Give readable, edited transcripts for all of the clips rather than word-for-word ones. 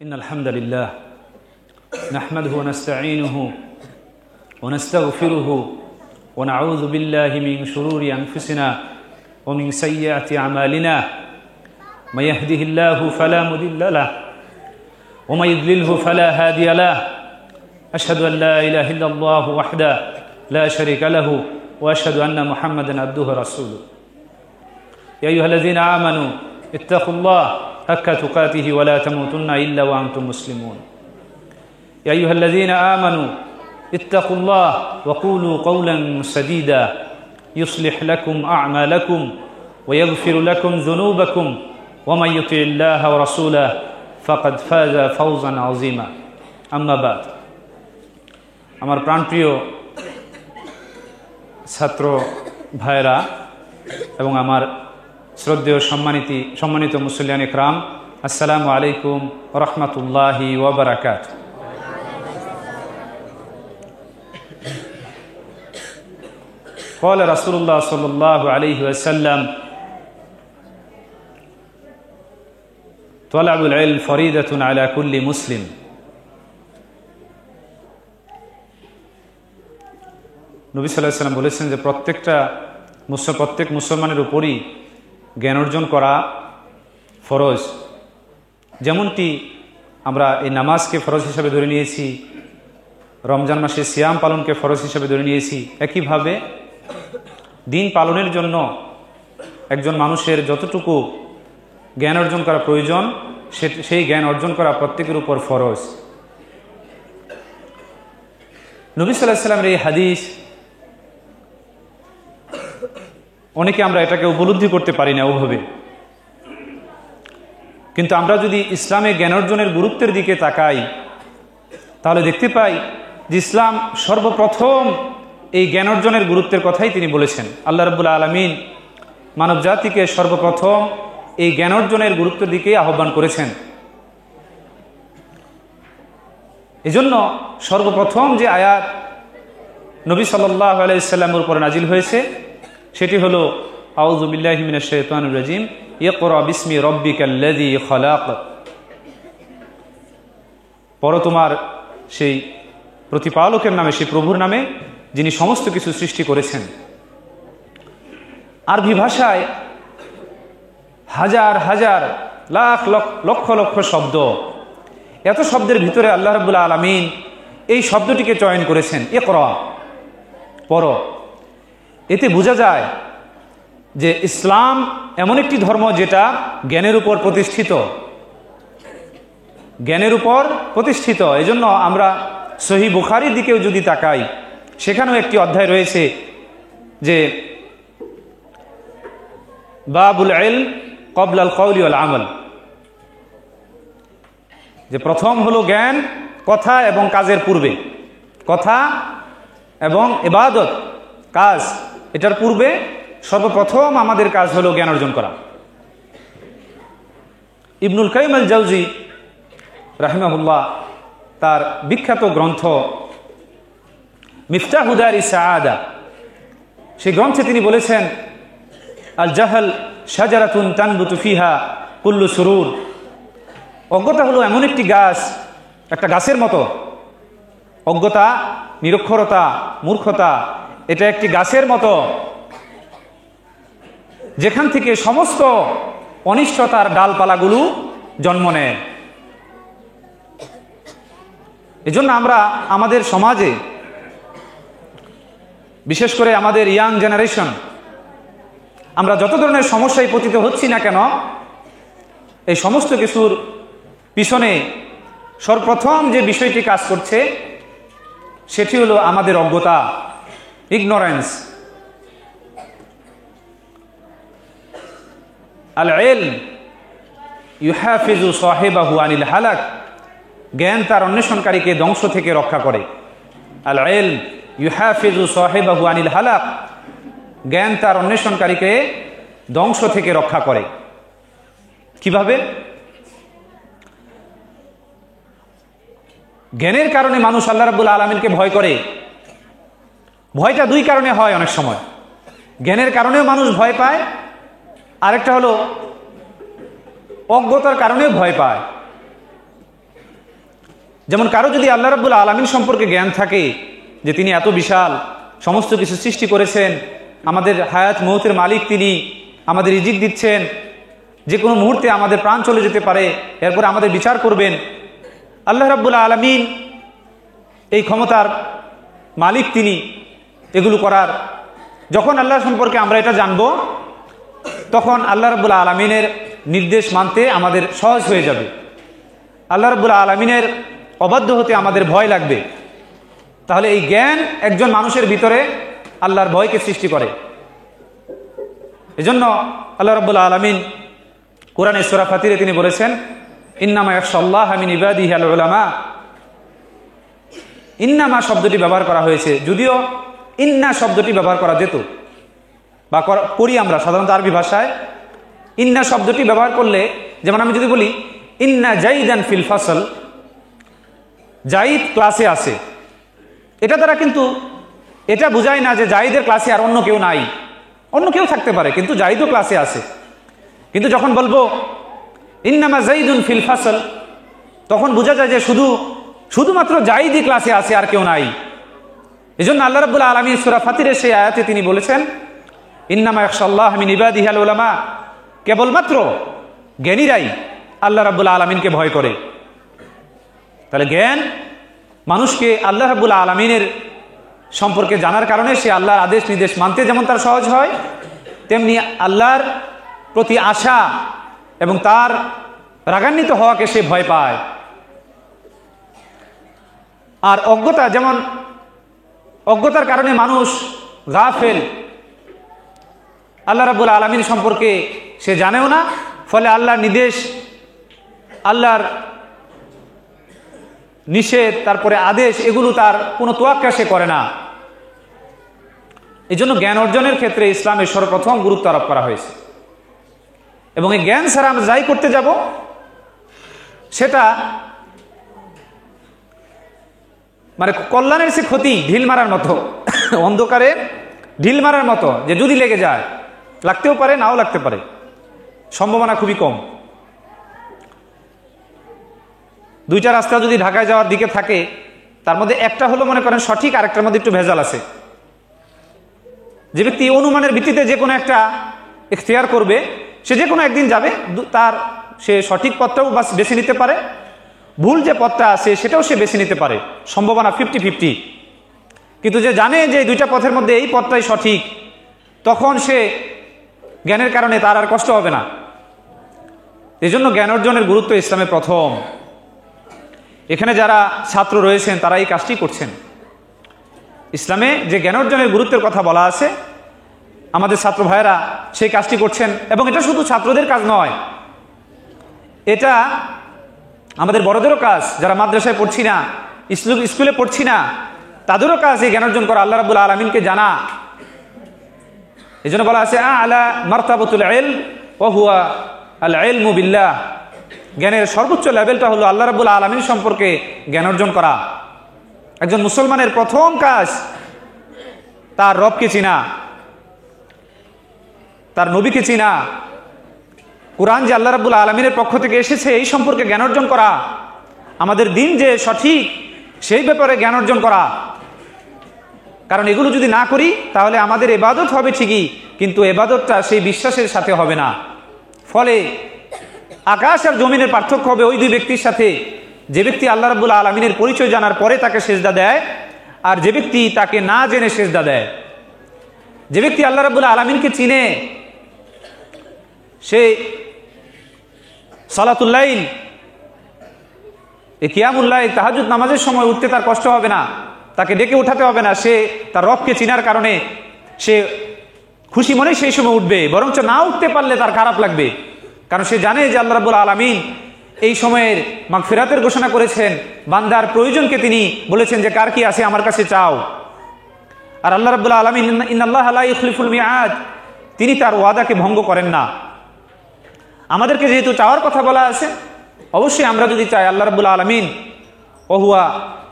إن الحمد لله نحمده ونستعينه ونستغفره ونعوذ بالله من شرور أنفسنا ومن سيئات أعمالنا من يهده الله فلا مضل له ومن يضلله فلا هادي له أشهد أن لا إله إلا الله وحده لا شريك له وأشهد أن محمدا عبده ورسوله يا أيها الذين آمنوا اتقوا الله حق تقاته ولا تموتن إلا وأنتم مسلمون يا أيها الذين آمنوا اتقوا الله وقولوا قولا سديدا يصلح لكم أعمالكم ويغفر لكم ذنوبكم ومن يطع الله ورسوله فقد فاز فوزا عظيما أما بعد আমার প্রাণপ্রিয় ছাত্র ভাইরা এবং আমার শ্রদ্ধেয় সম্মানিত মুসল্লিয়ান ইকরাম, আসসালামু আলাইকুম ওয়া রাহমাতুল্লাহি ওয়া বারাকাতুহু। قال رسول الله صلى الله عليه وسلم طلب العلم فريضة على كل مسلم। নবী সাল্লাল্লাহু আলাইহি ওয়াসাল্লাম বলেছেন যে প্রত্যেক মুসলমানের উপরই জ্ঞান অর্জন করা ফরজ। যেমনটি আমরা এই নামাজকে ফরজ হিসাবে ধরে নিয়েছি, রমজান মাসে সিয়াম পালনকে ফরজ হিসাবে ধরে নিয়েছি, একইভাবে দিন পালনের জন্য একজন মানুষের যতটুকু জ্ঞান অর্জন করা প্রয়োজন সেই জ্ঞান অর্জন করা প্রত্যেকের উপর ফরজ। নবী সাল্লাল্লাহু আলাইহি ওয়াসাল্লামের এই হাদিস অনেকে আমরা এটাকে উপলব্ধি করতে পারি না ওভাবে, কিন্তু আমরা যদি ইসলামে জ্ঞান অর্জনের গুরুত্বের দিকে তাকাই তাহলে দেখতে পাই যে ইসলাম সর্বপ্রথম এই জ্ঞান অর্জনের গুরুত্বের কথাই তিনি বলেছেন। আল্লাহ রাব্বুল আলামিন মানব জাতিকে সর্বপ্রথম এই জ্ঞান অর্জনের গুরুত্বের দিকেই আহ্বান করেছেন। এজন্য সর্বপ্রথম যে আয়াত নবী সাল্লাল্লাহু আলাইহি ওয়াসাল্লামের উপর নাজিল হয়েছে সেটি হলো আউযু বিল্লাহি মিনাশ শাইতানির রাজিম, ইকরা বিসমি রাব্বিকাল্লাযী খালাক। পড়ো তোমার সেই প্রতিপালকের নামে, সেই প্রভুর নামে যিনি সমস্ত কিছু সৃষ্টি করেছেন। আরবি ভাষায় হাজার হাজার লক্ষ লক্ষ শব্দ, এত শব্দের ভিতরে আল্লাহ রাব্বুল আলামিন এই শব্দটিকে চয়ন করেছেন, ইকরা, পড়ো। এতে বোঝা যায় যে ইসলাম এমন একটি ধর্ম যেটা জ্ঞানের উপর প্রতিষ্ঠিত। এজন্য আমরা সহিহ বুখারীর দিকেও যদি তাকাই, সেখানেও একটি অধ্যায় রয়েছে যে বাবুল ইলম ক্বাবলা আল কওলি ওয়াল আমাল, যে প্রথম হলো জ্ঞান কথা এবং কাজের পূর্বে, কথা এবং ইবাদত কাজ, এটার পূর্বে সর্বপ্রথম আমাদের কাজ হলো জ্ঞান অর্জন করা। ইবনুল কাইয়িম আল জাওজি রাহিমাহুল্লাহ তার বিখ্যাত গ্রন্থ মিফতাহু দারিস সাআদা, সেই গ্রন্থে তিনি বলেছেন আল জাহল শাজারাতুন তানবুতু ফিহা কুল্লু সুরুর। অজ্ঞতা হলো এমন একটি গাছ, একটা গাছের মতো। অজ্ঞতা, নিরক্ষরতা, মূর্খতা, এটা একটি গাছের মতো যেখান থেকে সমস্ত অনিষ্টতার ডালপালাগুলো জন্ম নেয়। এজন্য আমরা আমাদের সমাজে, বিশেষ করে আমাদের ইয়াং জেনারেশন, আমরা যত ধরনের সমস্যায় পতিত হচ্ছি না কেন, এই সমস্ত কিছুর পিছনে সর্বপ্রথম যে বিষয়টি কাজ করছে সেটি হলো আমাদের অজ্ঞতা, ইগনোরেন্স। আল ইলম ইউহাফিজু সাহিবাহু আনিল হালাক, জ্ঞান তার অন্বেষণকারীকে ধ্বংস থেকে রক্ষা করে। আল ইলম ইউহাফিজু সাহিবাহু আনিল হালাক, জ্ঞান তার অন্বেষণকারীকে ধ্বংস থেকে রক্ষা করে। কিভাবে? জ্ঞানের কারণে মানুষ আল্লাহ রাব্বুল আলামিনকে ভয় করে। ভয়টা দুই কারণে হয় অনেক সময়। জ্ঞানের কারণেও মানুষ ভয় পায়, আরেকটা হলো অজ্ঞতার কারণে ভয় পায়। যেমন কারো যদি আল্লাহ রাব্বুল আলামিন সম্পর্কে জ্ঞান থাকে যে তিনি এত বিশাল, সমস্ত কিছু সৃষ্টি করেছেন, আমাদের হায়াত মৌতের মালিক তিনি, আমাদের রিজিক দিচ্ছেন, যে কোনো মুহূর্তে আমাদের প্রাণ চলে যেতে পারে, এরপরে আমাদের বিচার করবেন, আল্লাহ রাব্বুল আলামিন এই ক্ষমতার মালিক তিনি এগুলো করার, যখন আল্লাহ সম্পর্কে আমরা এটা জানবো তখন আল্লাহ রাব্বুল আলামিনের নির্দেশ মানতে আমাদের সহজ হয়ে যাবে। আল্লাহ রাব্বুল আলামিনের অবাধ্য হতে আমাদের ভয় লাগবে। তাহলে এই জ্ঞান একজন মানুষের ভিতরে আল্লাহর ভয়কে সৃষ্টি করে। এজন্য আল্লাহ রাব্বুল আলামিন কোরআনে সূরা ফাতিরে তিনি বলেছেন, ইন্নামা ইয়াখশাল্লাহা মিন ইবাদিহি আল উলামা। ইন্নামা শব্দটি ব্যবহার করা হয়েছে, যদিও ইন্না শব্দটি ব্যবহার করা যেত বা করি আমরা সাধারণত আরবি ভাষায়। ইন্না শব্দটি ব্যবহার করলে, যেমন আমি যদি বলি ইন্না জাইদান ফিল ফাসল, জাইদ ক্লাসে আছে, এটা দ্বারা কিন্তু এটা বোঝায় না যে জাইদের ক্লাসে আর অন্য কেউ নাই। অন্য কেউ থাকতে পারে, কিন্তু জাইদও ক্লাসে আছে। কিন্তু যখন বলবো ইন্নামা জাইদুন ফিল ফাসল, তখন বোঝা যায় যে শুধুমাত্র জাইদই ক্লাসে আছে, আর কেউ নাই। এজন্য আল্লাহ রাব্বুল আলামিন সূরা ফাতিরের সেই আয়াতে তিনি বলেছেন, ইন্নামা ইয়াখশাল্লাহা মিন ইবাদিহি আল উলামা, কেবলমাত্র জ্ঞানীরাই আল্লাহ রাব্বুল আলামিনকে ভয় করে। তাহলে জ্ঞান মানুষকে আল্লাহ রাব্বুল আলামিনের সম্পর্কে জানার কারণে সে আল্লাহর আদেশ নির্দেশ মানতে যেমন তার সহজ হয়, তেমনি আল্লাহর প্রতি আশা এবং তার রাগান্বিত হওয়াকে সে ভয় পায়। আর অজ্ঞতা, যেমন অজ্ঞতার কারণে মানুষ গাফেল, আল্লাহ রাব্বুল আলামিন সম্পর্কে সে জানেও না, ফলে আল্লাহর নির্দেশ, আল্লাহর নিষেধ, তারপরে আদেশ, এগুলো তার কোনো তোয়াক্কা সে করে না। এই জন্য জ্ঞান অর্জনের ক্ষেত্রে ইসলামের সর্বপ্রথম গুরুত্ব আরোপ করা হয়েছে। এবং এই জ্ঞান ছাড়া আমরা যাই করতে যাব সেটা মানে কল্যাণের সে ক্ষতি ঢিল মারার মতো, অন্ধকারে ঢিল মারার মতো, যে যদি লেগে যায়, লাগতেও পারে নাও লাগতে পারে, সম্ভাবনা খুবই কম। দুইটা রাস্তা যদি ঢাকায় যাওয়ার দিকে থাকে, তার মধ্যে একটা হলো মনে করেন সঠিক, আরেকটার মধ্যে একটু ভেজাল আছে। যে ব্যক্তি অনুমানের ভিত্তিতে যে কোনো একটা ইখতিয়ার করবে, সে যে কোনো একদিন যাবে, সে সঠিক পথটাও বেছে নিতে পারে, ভুল যে পথটা আছে সেটাও সে বেছে নিতে পারে, সম্ভাবনা 50-50। কিন্তু যে জানে যে দুইটা পথের মধ্যে এই পথটাই সঠিক, তখন সে জ্ঞানের কারণে তার আর কষ্ট হবে না। এই জন্য জ্ঞান অর্জনের গুরুত্ব ইসলামে প্রথম। এখানে যারা ছাত্র রয়েছেন তারা এই কাজটি করছেন। ইসলামে যে জ্ঞান অর্জনের গুরুত্বের কথা বলা আছে, আমাদের ছাত্র ভাইয়েরা সেই কাজটি করছেন। এবং এটা শুধু ছাত্রদের কাজ নয়, এটা আমাদের বড়দেরও কাজ। যারা মাদ্রাসায় পড়ছি না, স্কুলে পড়ছি না, তাদেরও কাজ এই জ্ঞান অর্জন করা, আল্লাহ রাব্বুল আলামিনকে জানা। এই জন্য বলা আছে আলা মারতাবাতুল ইলম ওয়া হুয়া আল ইলমু বিল্লাহ, জ্ঞানের সর্বোচ্চ লেভেলটা হলো আল্লাহ রাব্বুল আলামিন সম্পর্কে জ্ঞান অর্জন করা। একজন মুসলমানের প্রথম কাজ তার রবকে চিনা, তার নবীকে চিনা, কোরআন যে আল্লাহ রাব্বুল আলামিনের পক্ষ থেকে এসেছে এই সম্পর্কে জ্ঞান অর্জন করা, আমাদের দিন যে সঠিক সেই ব্যাপারে জ্ঞান অর্জন করা। কারণ এগুলো যদি না করি তাহলে আমাদের ইবাদত হবে ঠিকই, কিন্তু ইবাদতটা সেই বিশ্বাসের সাথে হবে না। ফলে আকাশ আর জমিনের পার্থক্য হবে ওই দুই ব্যক্তির সাথে, যে ব্যক্তি আল্লাহ রাব্বুল আলামিনের পরিচয় জানার পরে তাকে সেজদা দেয়, আর যে ব্যক্তি তাকে না জেনে সেজদা দেয়। যে ব্যক্তি আল্লাহ রাব্বুল আলামিনকে চিনে, সে সালাতুল লাইল, কিয়ামুল লাইল, তাহাজ্জুদ নামাজের সময় উঠতে তার কষ্ট হবে না, তাকে ডেকে উঠাতে হবে না। সে তার রবকে চিনার কারণে সে খুশি মনে সেই সময় উঠবে, বরঞ্চ না উঠতে পারলে তার খারাপ লাগবে। কারণ সে জানে যে আল্লাহ রাব্বুল আলামিন এই সময়ের মাগফিরাতের ঘোষণা করেছেন, বান্দার প্রয়োজনকে তিনি বলেছেন যে কার কি আছে আমার কাছে চাও। আর আল্লাহ রাব্বুল আলামিন ইন্নাল্লাহা লা ইখলিফুল মিআদ, তিনি তার ওয়াদাকে ভঙ্গ করেন না। আমাদেরকে যেহেতু চাওয়ার কথা বলা আছে, অবশ্যই আমরা যদি চাই আল্লাহ রাব্বুল আলামিন ওয়া হুয়া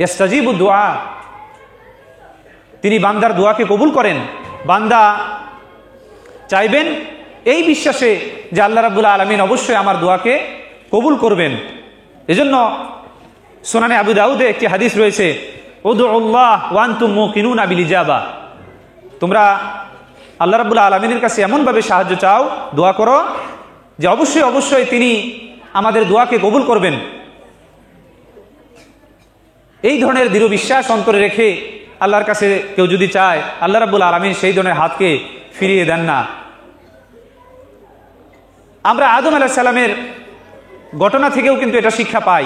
ইস্তাজিবুদ দুআ, তিনি বান্দার দোয়াকে কবুল করেন। বান্দা চাইবেন এই বিশ্বাসে যে আল্লাহ রাব্বুল আলামিন অবশ্যই আমার দোয়াকে কবুল করবেন। এজন্য সুনানে আবু দাউদে একটি হাদিস রয়েছে, উদউল্লাহ ওয়া আনতুম মুকিনুনা বিল ইজাবা, তোমরা আল্লাহ রাব্বুল আলামিনের কাছে এমনভাবে সাহায্য চাও, দোয়া করো যে অবশ্যই অবশ্যই তিনি আমাদের দোয়াকে কবুল করবেন। এই ধরনের দৃঢ় বিশ্বাস অন্তরে রেখে আল্লাহর কাছে কেউ যদি চায়, আল্লাহ রাব্বুল আলামিন সেই ধরনের হাতকে ফিরিয়ে দেন না। আমরা আদম আলাইহিস সালামের ঘটনা থেকেও কিন্তু এটা শিক্ষা পাই,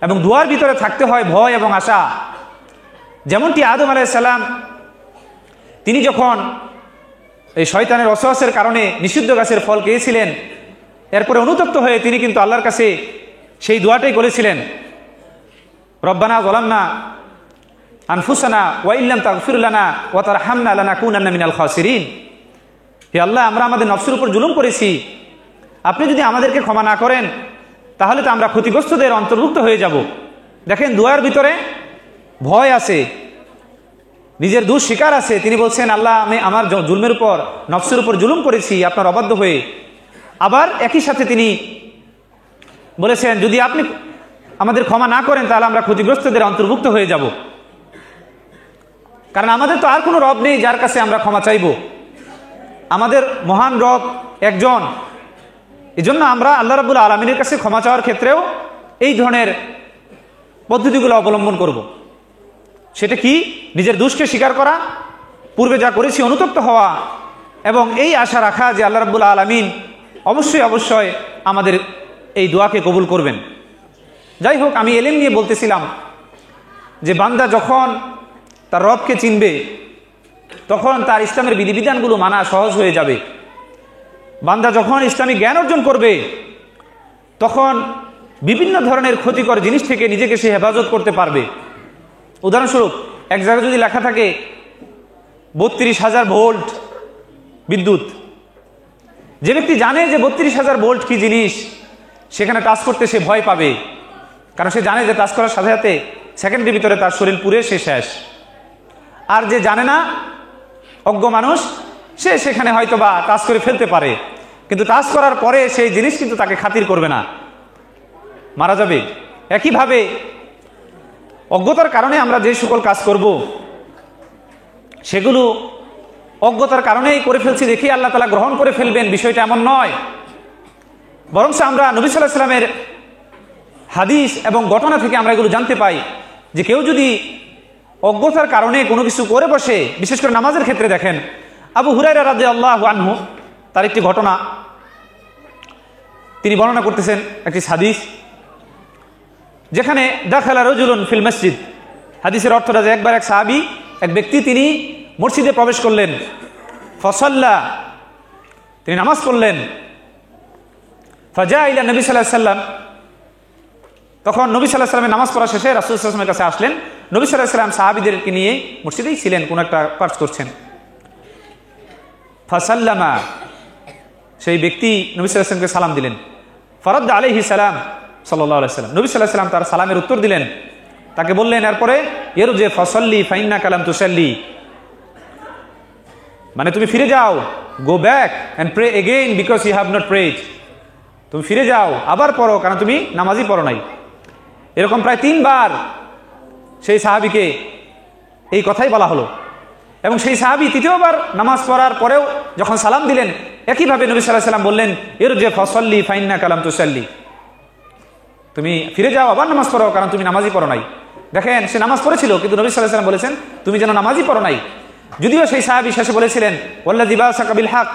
এবং দোয়ার ভিতরে থাকতে হয় ভয় এবং আশা। যেমনটি আদম আলাইহিস সালাম তিনি যখন এই শয়তানের ওয়াসওয়াসের কারণে নিষিদ্ধ গাছের ফল খেয়েছিলেন, এরপরে অনুতপ্ত হয়ে তিনি কিন্তু আল্লাহর কাছে সেই দোয়াটাই করেছিলেন, রব্বানা যালামনা আনফুসানা ওয়া ইল্লাম তাগফির লানা ওয়া তারহামনা লানাকুনান্না মিনাল খাসিরিন। হে আল্লাহ, আমরা আমাদের নফসের উপর জুলুম করেছি, আপনি যদি আমাদেরকে ক্ষমা না করেন তাহলে তো আমরা ক্ষতিগ্রস্তদের অন্তর্ভুক্ত হয়ে যাব। দেখেন, দোয়ার ভিতরে ভয় আছে, নিজের দোষ স্বীকার আছে। তিনি বলছেন, আল্লাহ আমি আমার জুলমের উপর, নফসের উপর জুলুম করেছি আপনার অবাধ্য হয়ে। আবার একই সাথে তিনি বলেছেন, যদি আপনি আমাদের ক্ষমা না করেন তাহলে আমরা ক্ষতিগ্রস্তদের অন্তর্ভুক্ত হয়ে যাব। কারণ আমাদের তো আর কোনো রব নেই যার কাছে আমরা ক্ষমা চাইব, আমাদের মহান রব একজন। এজন্য আমরা আল্লাহ রাব্বুল আলামিনের কাছে ক্ষমা চাওয়ার ক্ষেত্রেও এই ধরনের পদ্ধতিগুলো অবলম্বন করব। সেটা কি? নিজের দোষকে স্বীকার করা, পূর্বে যা করেছি অনুতপ্ত হওয়া, এবং এই আশা রাখা যে আল্লাহ রাব্বুল আলামিন অবশ্যই অবশ্যই আমাদের এই দোয়াকে কবুল করবেন। যাই হোক, আমি এলেম নিয়ে বলতেছিলাম যে বান্দা যখন তার রবকে চিনবে তখন তার ইসলামের বিধিবিধানগুলো মানা সহজ হয়ে যাবে। বান্দা যখন ইসলামী জ্ঞান অর্জন করবে তখন বিভিন্ন ধরনের ক্ষতিকর জিনিস থেকে নিজেকে সে হেফাজত করতে পারবে। উদাহরণস্বরূপ, এক জায়গায় যদি লেখা থাকে 32,000 ভোল্ট বিদ্যুৎ, যে ব্যক্তি জানে যে 32,000 ভোল্ট কি জিনিস, সেখানে টাচ করতে সে ভয় পাবে, কারণ সে জানে যে টাচ করার সাথে সাথে সেকেন্ডের ভিতরে তার শরীর পুড়ে সে শেষ। আর যে জানে না, অজ্ঞ মানুষ, সে সেখানে হয়তো বা টাচ করে ফেলতে পারে, কিন্তু টাচ করার পরে সেই জিনিস কিন্তু তাকে খাতির করবে না, মারা যাবে। একইভাবে অজ্ঞতার কারণে আমরা যে সকল কাজ করব সেগুলো অজ্ঞতার কারণেই করে ফেলছি দেখি আল্লাহ তাআলা গ্রহণ করে ফেলবেন, বিষয়টা এমন নয়। বরং আমরা নবী সাল্লাল্লাহু আলাইহি ওয়াসাল্লামের হাদিস এবং ঘটনা থেকে আমরা এগুলো জানতে পাই যে কেউ যদি অজ্ঞতার কারণে কোনো কিছু করে বসে, বিশেষ করে নামাজের ক্ষেত্রে দেখেন, আবু হুরায়রা রাদিয়াল্লাহু আনহু তার একটি ঘটনা তিনি বর্ণনা করতেছেন, একটি হাদিস যেখানে দাখালা রাজুলুন ফিল মসজিদ, হাদিসের অর্থটা যে একবার এক সাহাবী, এক ব্যক্তি তিনি মসজিদে প্রবেশ করলেন, ফাসাল্লা, তিনি নামাজ পড়লেন, ফাজা ইলা নবী সাল্লাল্লাহু আলাইহি ওয়াসাল্লাম, তখন নবী সাল্লাল্লাহু আলাইহি ওয়াসাল্লামের নামাজ পড়া শেষে রাসূল সাল্লাল্লাহু আলাইহি ওয়াসাল্লামের কাছে আসলেন। নবী সাল্লাল্লাহু আলাইহি ওয়াসাল্লাম সাহাবীদেরকে নিয়ে মসজিদেই ছিলেন, কোন একটা কাজ করছেন। ফাসাল্লামা, সেই ব্যক্তি নবী সাল্লাল্লাহু আলাইহি ওয়াসাল্লামকে সালাম দিলেন। ফারাদ্দা আলাইহি সালাম সাল্লাল্লাহু আলাইহি ওয়াসাল্লাম, নবী সাল্লাল্লাহু আলাইহি ওয়াসাল্লাম তার সালামের উত্তর দিলেন, তাকে বললেন এরপরে ইরজি ফাসাল্লি ফাইন্নাকা লাম তুসাল্লি, মানে তুমি ফিরে যাও, go back and pray again because you have not prayed, তুমি ফিরে যাও আবার পড়ো কারণ তুমি নামাজই পড়ো নাই। এরকম প্রায় 3 বার সেই সাহাবীকে এই কথাই বলা হলো, এবং সেই সাহাবী 3য়বার নামাজ পড়ার পরেও যখন সালাম দিলেন একইভাবে নবী সাল্লাল্লাহু আলাইহি ওয়াসাল্লাম বললেন ইরজি ফাসাল্লি ফাইন্নাকা লাম তুসাল্লি, তুমি ফিরে যাও আবার নামাজ পড়ো কারণ তুমি নামাজই পড়ো নাই। দেখেন, সে নামাজ পড়েছিল কিন্তু নবী সাল্লাল্লাহু আলাইহি ওয়াসাল্লাম বলেছেন তুমি যেন নামাজই পড়ো নাই। যদিও সেই সাহাবী শেষে বলেছিলেন ওয়াল্লাযী বা'সাকা বিল হক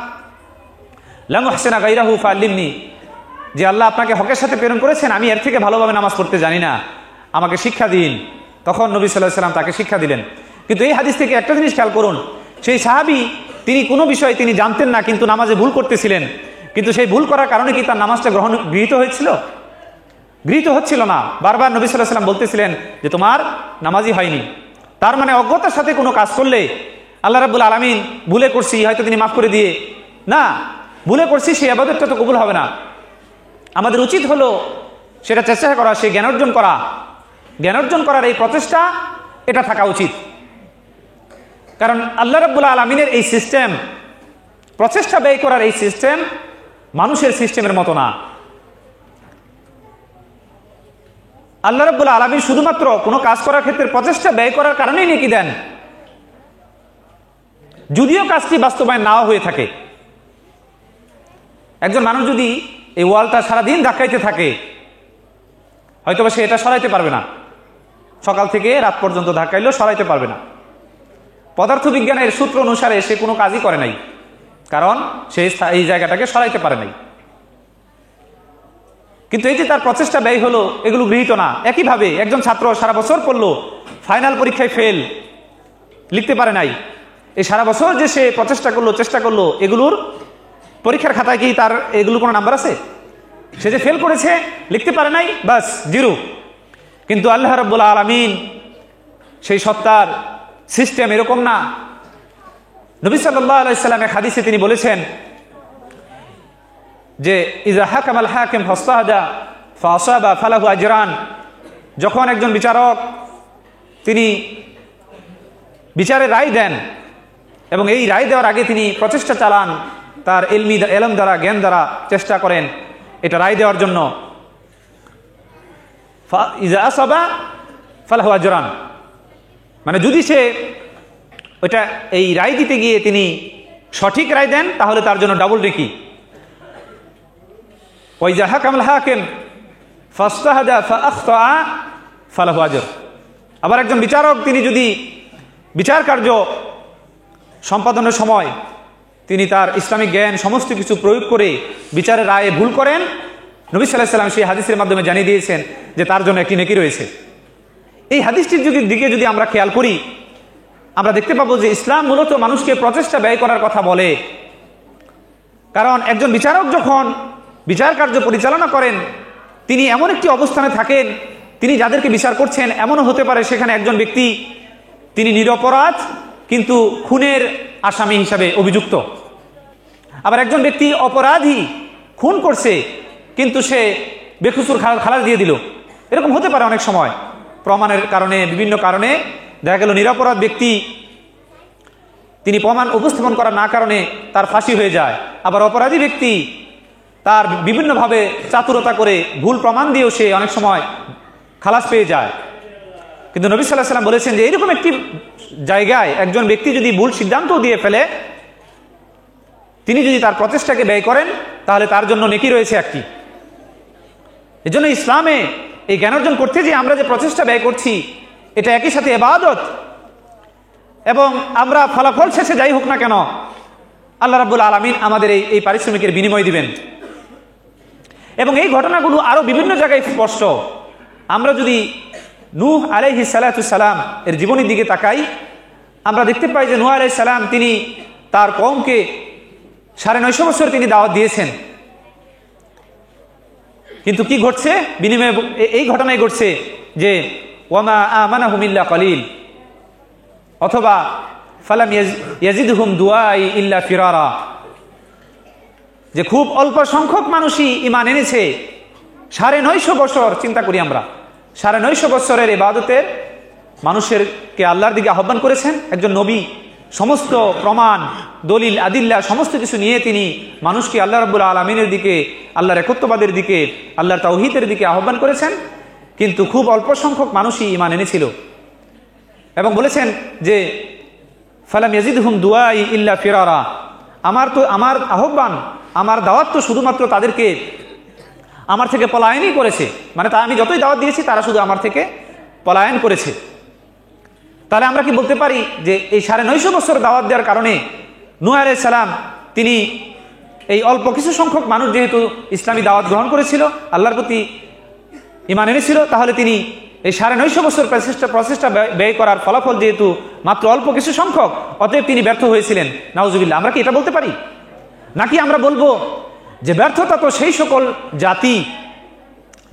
লাম উহসিনা গায়রাহু ফাআল্লিমনি, যে আল্লাহ আপনাকে হকের সাথে প্রেরণ করেছেন, আমি এর থেকে ভালোভাবে নামাজ পড়তে জানি না, আমাকে শিক্ষা দিন। তখন নবী সাল্লাল্লাহু আলাইহি ওয়াসাল্লাম তাকে শিক্ষা দিলেন। কিন্তু এই হাদিস থেকে একটা জিনিস খেয়াল করুন, সেই সাহাবী তিনি কোনো বিষয় তিনি জানতেন না কিন্তু নামাজে ভুল করতেছিলেন, কিন্তু সেই ভুল করার কারণে কি তার নামাজটা গৃহীত হয়েছিল? গৃহীত হচ্ছিল না। বারবার নবী সাল্লাল্লাহু আলাইহি ওয়াসাল্লাম বলতেছিলেন যে তোমার নামাজই হয়নি। তার মানে অজ্ঞতার সাথে কোনো কাজ করলে আল্লাহ রাব্বুল আলামিন ভুলে করছি হয়তো তিনি মাফ করে দিয়ে, না, ভুলে করছি সেই ইবাদতটা তো কবুল হবে না। আমাদের উচিত হলো সেটা চেষ্টা করা, সেই জ্ঞান অর্জন করা, জ্ঞান অর্জন করার এই প্রচেষ্টা এটা থাকা উচিত। কারণ আল্লাহ রাব্বুল আলামিনের এই সিস্টেম, প্রচেষ্টা ব্যয় করার এই সিস্টেম মানুষের সিস্টেমের মতো না। আল্লাহ রাব্বুল আলামিন শুধুমাত্র কোনো কাজ করার ক্ষেত্রে প্রচেষ্টা ব্যয় করার কারণেই নেকি দেন, যদিও কাজটি বাস্তবায়ন নাও হয়ে থাকে। একজন মানুষ যদি এই ওয়ালটা সারাদিন ধাক্কাইতে থাকে, হয়তো সে এটা সরাইতে পারবে না, সকাল থেকে রাত পর্যন্ত ধাক্কাইলেও সরাইতে পারবে না। পদার্থবিজ্ঞানের সূত্র অনুসারে সে কোনো কাজই করে নাই, কারণ সে এই জায়গাটাকে সরাইতে পারে নাই। কিন্তু এই যে তার প্রচেষ্টা ব্যয় হলো, এগুলো গৃহীত না। একইভাবে একজন ছাত্র সারা বছর পড়লো, ফাইনাল পরীক্ষায় ফেল, লিখতে পারে নাই। এই সারা বছর যে সে প্রচেষ্টা করলো, চেষ্টা করলো, এগুলোর পরীক্ষার খাতায় কি তার এগুলো কোনো নাম্বার আছে? সে যে ফেল করেছে, লিখতে পারে নাই, বাস জিরো। কিন্তু আল্লাহ রাব্বুল আলামিন সেই সত্তার সিস্টেম এরকম না। নবী সাল্লাল্লাহু আলাইহি সাল্লাম এক হাদিসে তিনি বলেছেন যে ইযা হাকামাল হাকিম ফাসতাহাদা ফাসাবা ফালাহু আজরান। যখন একজন বিচারক তিনি বিচারে রায় দেন এবং এই রায় দেওয়ার আগে তিনি প্রচেষ্টা চালান, তার এলম দ্বারা, জ্ঞান দ্বারা চেষ্টা করেন এটা রায় দেওয়ার জন্য, ইযা আসাবা ফালাহু আজরান, মানে যদি সে ওইটা এই রায় দিতে গিয়ে তিনি সঠিক রায় দেন তাহলে তার জন্য ডাবল নেকি। ওয়াইযা হাকামাল হাকিম ফাসতাহাদা ফাআখতা ফালাহু আজর। আবার একজন বিচারক তিনি যদি বিচার কার্য সম্পাদনের সময় তিনি তার ইসলামিক জ্ঞান সমস্ত কিছু প্রয়োগ করে বিচারের রায়ে ভুল করেন, নবী সাল্লাল্লাহু আলাইহি সাল্লাম সেই হাদিসের মাধ্যমে জানিয়ে দিয়েছেন যে তার জন্য একটি নেকি রয়েছে। এই হাদিসটির দিকে যদি আমরা খেয়াল করি, আমরা দেখতে পাবো যে ইসলাম মূলত মানুষকে প্রচেষ্টা ব্যয় করার কথা বলে। কারণ একজন বিচারক যখন বিচার কার্য পরিচালনা করেন, তিনি এমন একটি অবস্থানে থাকেন, তিনি যাদেরকে বিচার করছেন এমনও হতে পারে সেখানে একজন ব্যক্তি তিনি নিরপরাধ কিন্তু খুনের আসামি হিসাবে অভিযুক্ত। আবার একজন ব্যক্তি অপরাধী, খুন করছে কিন্তু সে বেকসুর খালাস দিয়ে দিল, এরকম হতে পারে অনেক সময়। প্রমাণের কারণে, বিভিন্ন কারণে দেখা গেল নিরপরাধ ব্যক্তি তিনি প্রমাণ উপস্থাপন করার না কারণে তার ফাঁসি হয়ে যায়। আবার অপরাধী ব্যক্তি তার বিভিন্নভাবে চাতুরতা করে ভুল প্রমাণ দিয়েও সে অনেক সময় খালাস পেয়ে যায়। কিন্তু নবী সাল্লাল্লাহু আলাইহি সাল্লাম বলেছেন যে এরকম একটি জায়গায় একজন ব্যক্তি যদি ভুল সিদ্ধান্তও দিয়ে ফেলে, তিনি যদি তার প্রচেষ্টাকে ব্যয় করেন তাহলে তার জন্য নেকি রয়েছে একটি। এজন্য ইসলামে এই জ্ঞান অর্জন করতে যে আমরা যে প্রচেষ্টা ব্যয় করছি এটা একই সাথে ইবাদত, এবং আমরা ফলাফল শেষে যাই হোক না কেন আল্লাহ রাব্বুল আলামিন আমাদের এই পারিশ্রমিকের বিনিময় দিবেন। এবং এই ঘটনাগুলো আরো বিভিন্ন জায়গায় স্পষ্ট। আমরা যদি নূহ আলাইহিস সালাতু সালাম এর জীবনের দিকে তাকাই, আমরা দেখতে পাই যে নূহ আলাইহিস সালাম তিনি তার কওমকে 950 বছর তিনি দাওয়াত দিয়েছেন, কিন্তু কি ঘটছে বিনিময়ে? এই ঘটনায় ঘটছে যে ওয়ামা আমানাহুম ইল্লা কলিল, অথবা ফালাম ইয়াজিদহুম দুআই ইল্লা ফিরারা, যে খুব অল্প সংখ্যক মানুষই ঈমান এনেছে 950 বছর। চিন্তা করি আমরা 950 বছরের ইবাদতের মানুষেরকে আল্লাহর দিকে আহ্বান করেছেন একজন নবী, সমস্ত প্রমাণ, দলিল, আদিল্লা সমস্ত কিছু নিয়ে তিনি মানুষকে আল্লাহ রাব্বুল আলামিনের দিকে, আল্লাহর একত্ববাদের দিকে, আল্লাহর তাওহীদের দিকে আহ্বান করেছেন, কিন্তু খুব অল্প সংখ্যক মানুষই ঈমান এনেছিল। এবং বলেছেন যে ফালাম ইয়াজিদহুম দুআই ইল্লা ফিরারা, আমার আহ্বান, আমার দাওয়াত তো শুধুমাত্র তাদেরকে আমার থেকে পলায়নই করেছে, মানে আমি যতই দাওয়াত দিয়েছি তারা শুধু আমার থেকে পলায়ন করেছে। তাহলে আমরা কি বলতে পারি যে এই 950 বছর দাওয়াত দেওয়ার কারণে নূহ আলাইহিস সালাম তিনি এই অল্প কিছু সংখ্যক মানুষ যেহেতু ইসলামী দাওয়াত গ্রহণ করেছিল, আল্লাহর প্রতি ঈমান এনেছিল, তাহলে তিনি এই 950 বছর প্রচেষ্টা ব্যয় করার ফলাফল যেহেতু মাত্র অল্প কিছু সংখ্যক, অতএব তিনি ব্যর্থ হয়েছিলেন। নাউজুবিল্লাহ। আমরা কি এটা বলতে পারি? নাকি আমরা বলবো যে ব্যর্থতা তো সেই সকল জাতি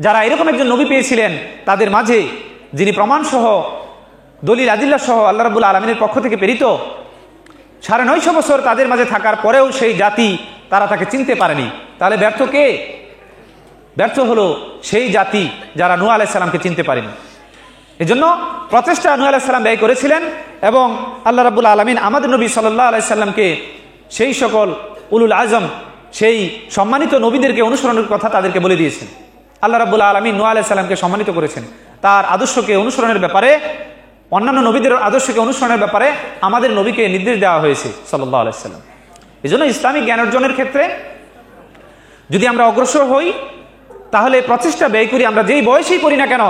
যারা এরকম একজন নবী পেয়েছিলেন তাদের মাঝে, যিনি প্রমাণসহ, দলিল আদিল্লা সহ আল্লাহ রাব্বুল আলামিনের পক্ষ থেকে প্রেরিত, 950 বছর তাদের মাঝে থাকার পরেও সেই জাতি তারা তাকে চিনতে পারেনি। তাহলে ব্যর্থ কে? ব্যর্থ হলো সেই জাতি যারা নূহ আলাইহিস সালামকে চিনতে পারেনি। এজন্য প্রচেষ্টা নূহ আলাইহিস সালাম ব্যয় করেছিলেন, এবং আল্লাহ রাব্বুল আলামিন আমাদের নবী সাল্লাল্লাহু আলাইহি সাল্লামকে সেই সকল উলুল আজম, সেই সম্মানিত নবীদেরকে অনুসরণের কথা তাদেরকে বলে দিয়েছেন। আল্লাহ রাব্বুল আলামিন নূহ আলাইহিস সালামকে সম্মানিত করেছেন, তার আদর্শকে অনুসরণের ব্যাপারে, অন্যান্য নবীদের আদর্শকে অনুসরণের ব্যাপারে আমাদের নবীকে নির্দেশ দেওয়া হয়েছে সাল্লাল্লাহু আলাইহি সাল্লাম। এই জন্য ইসলামিক জ্ঞান অর্জনের ক্ষেত্রে যদি আমরা অগ্রসর হই, তাহলে প্রচেষ্টা ব্যয় করি, আমরা যেই বয়সেই করি না কেন,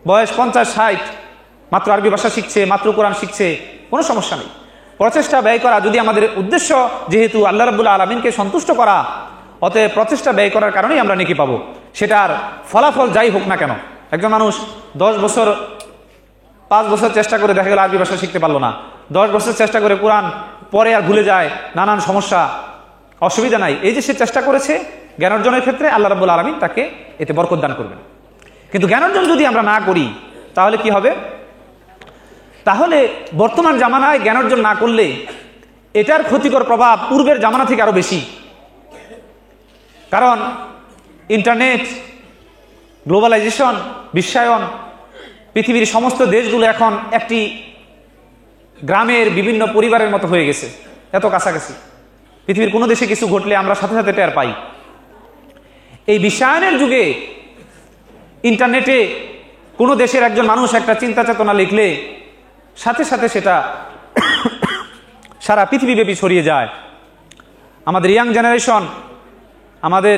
বয়স 50-60, মাত্র আরবি ভাষা শিখছে, মাত্র কোরআন শিখছে, কোনো সমস্যা নেই। প্রচেষ্টা ব্যয় করা যদি আমাদের উদ্দেশ্য যেহেতু আল্লাহ রাব্বুল আলামিনকে সন্তুষ্ট করা, অতএব প্রচেষ্টা ব্যয় করার কারণেই আমরা নেকি পাবো, সেটার ফলাফল যাই হোক না কেন। একজন মানুষ 10 বছর 5 বছর চেষ্টা করে দেখা গেল আরবি ভাষা শিখতে পারলো না, 10 বছর চেষ্টা করে কোরআন পরে আর ভুলে যায়, নানান সমস্যা, অসুবিধা নাই। এই যে সে চেষ্টা করেছে জ্ঞান অর্জনের ক্ষেত্রে, আল্লাহ রাব্বুল আলামিন তাকে এতে বরকত দান করবেন। কিন্তু জ্ঞান অর্জন যদি আমরা না করি তাহলে কি হবে? তাহলে বর্তমান জামানায় জ্ঞান অর্জন না করলে এটার ক্ষতিকর প্রভাব পূর্বের জামানা থেকে আরো বেশি। কারণ ইন্টারনেট, গ্লোবালাইজেশন, বিশ্বায়ন, পৃথিবীর সমস্ত দেশগুলো এখন একটি গ্রামের বিভিন্ন পরিবারের মতো হয়ে গেছে, এত কাছাকাছি। পৃথিবীর কোনো দেশে কিছু ঘটলে আমরা সাথে সাথে টের পাই। এই বিশ্বায়নের যুগে ইন্টারনেটে কোনো দেশের একজন মানুষ একটা চিন্তা চেতনা লিখলে সাথে সাথে সেটা সারা পৃথিবীব্যাপী ছড়িয়ে যায়। আমাদের ইয়াং জেনারেশন, আমাদের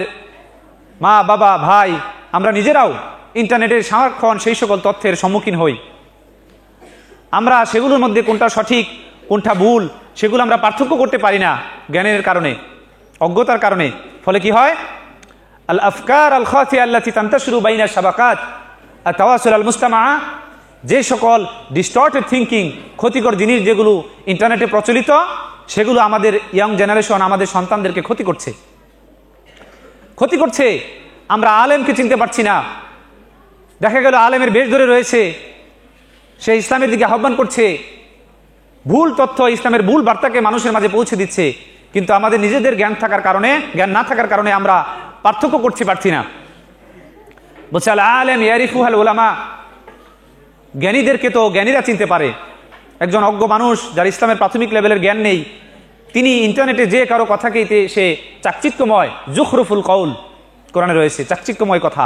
মা বাবা ভাই, আমরা নিজেরাও ইন্টারনেটের সারাক্ষণ সেই সকল তথ্যের সম্মুখীন হই। আমরা সেগুলোর মধ্যে কোনটা সঠিক কোনটা ভুল সেগুলো আমরা পার্থক্য করতে পারি না জ্ঞানের কারণে, অজ্ঞতার কারণে। ফলে কি হয়? আল আফকার আল খাতিয়া আল্লাতী তান্তাশিরু বাইনা শাবাকাত আত-তাওয়াসুল আল মুস্তামা, যে সকল ডিস্টর্টেড থিঙ্কিং, ক্ষতিকর জিনিস যেগুলো ইন্টারনেটে প্রচলিত, সেগুলো আমাদের ইয়াং জেনারেশন, আমাদের সন্তানদেরকে ক্ষতি করছে। আমরা আলেমকে চিনতে পারছি না। দেখা গেল আলেমের বেশ ধরে রয়েছে, সে ইসলামের দিকে আহ্বান করছে, ভুল তথ্য, ইসলামের ভুল বার্তাকে মানুষের মাঝে পৌঁছে দিচ্ছে, কিন্তু আমাদের নিজেদের জ্ঞান না থাকার কারণে আমরা পার্থক্য করতে পারছি না। বলছে আল আলেম ইয়ারিফুহাল উলামা, জ্ঞানীদেরকে তো জ্ঞানীরা চিনতে পারে। একজন অজ্ঞ মানুষ যার ইসলামের প্রাথমিক লেভেলের জ্ঞান নেই, তিনি ইন্টারনেটে যে কারো কথাকেই সে চাকচিক্যময়, জুখরুফুল কৌল কোরআনে রয়েছে, চাকচিক্যময় কথা,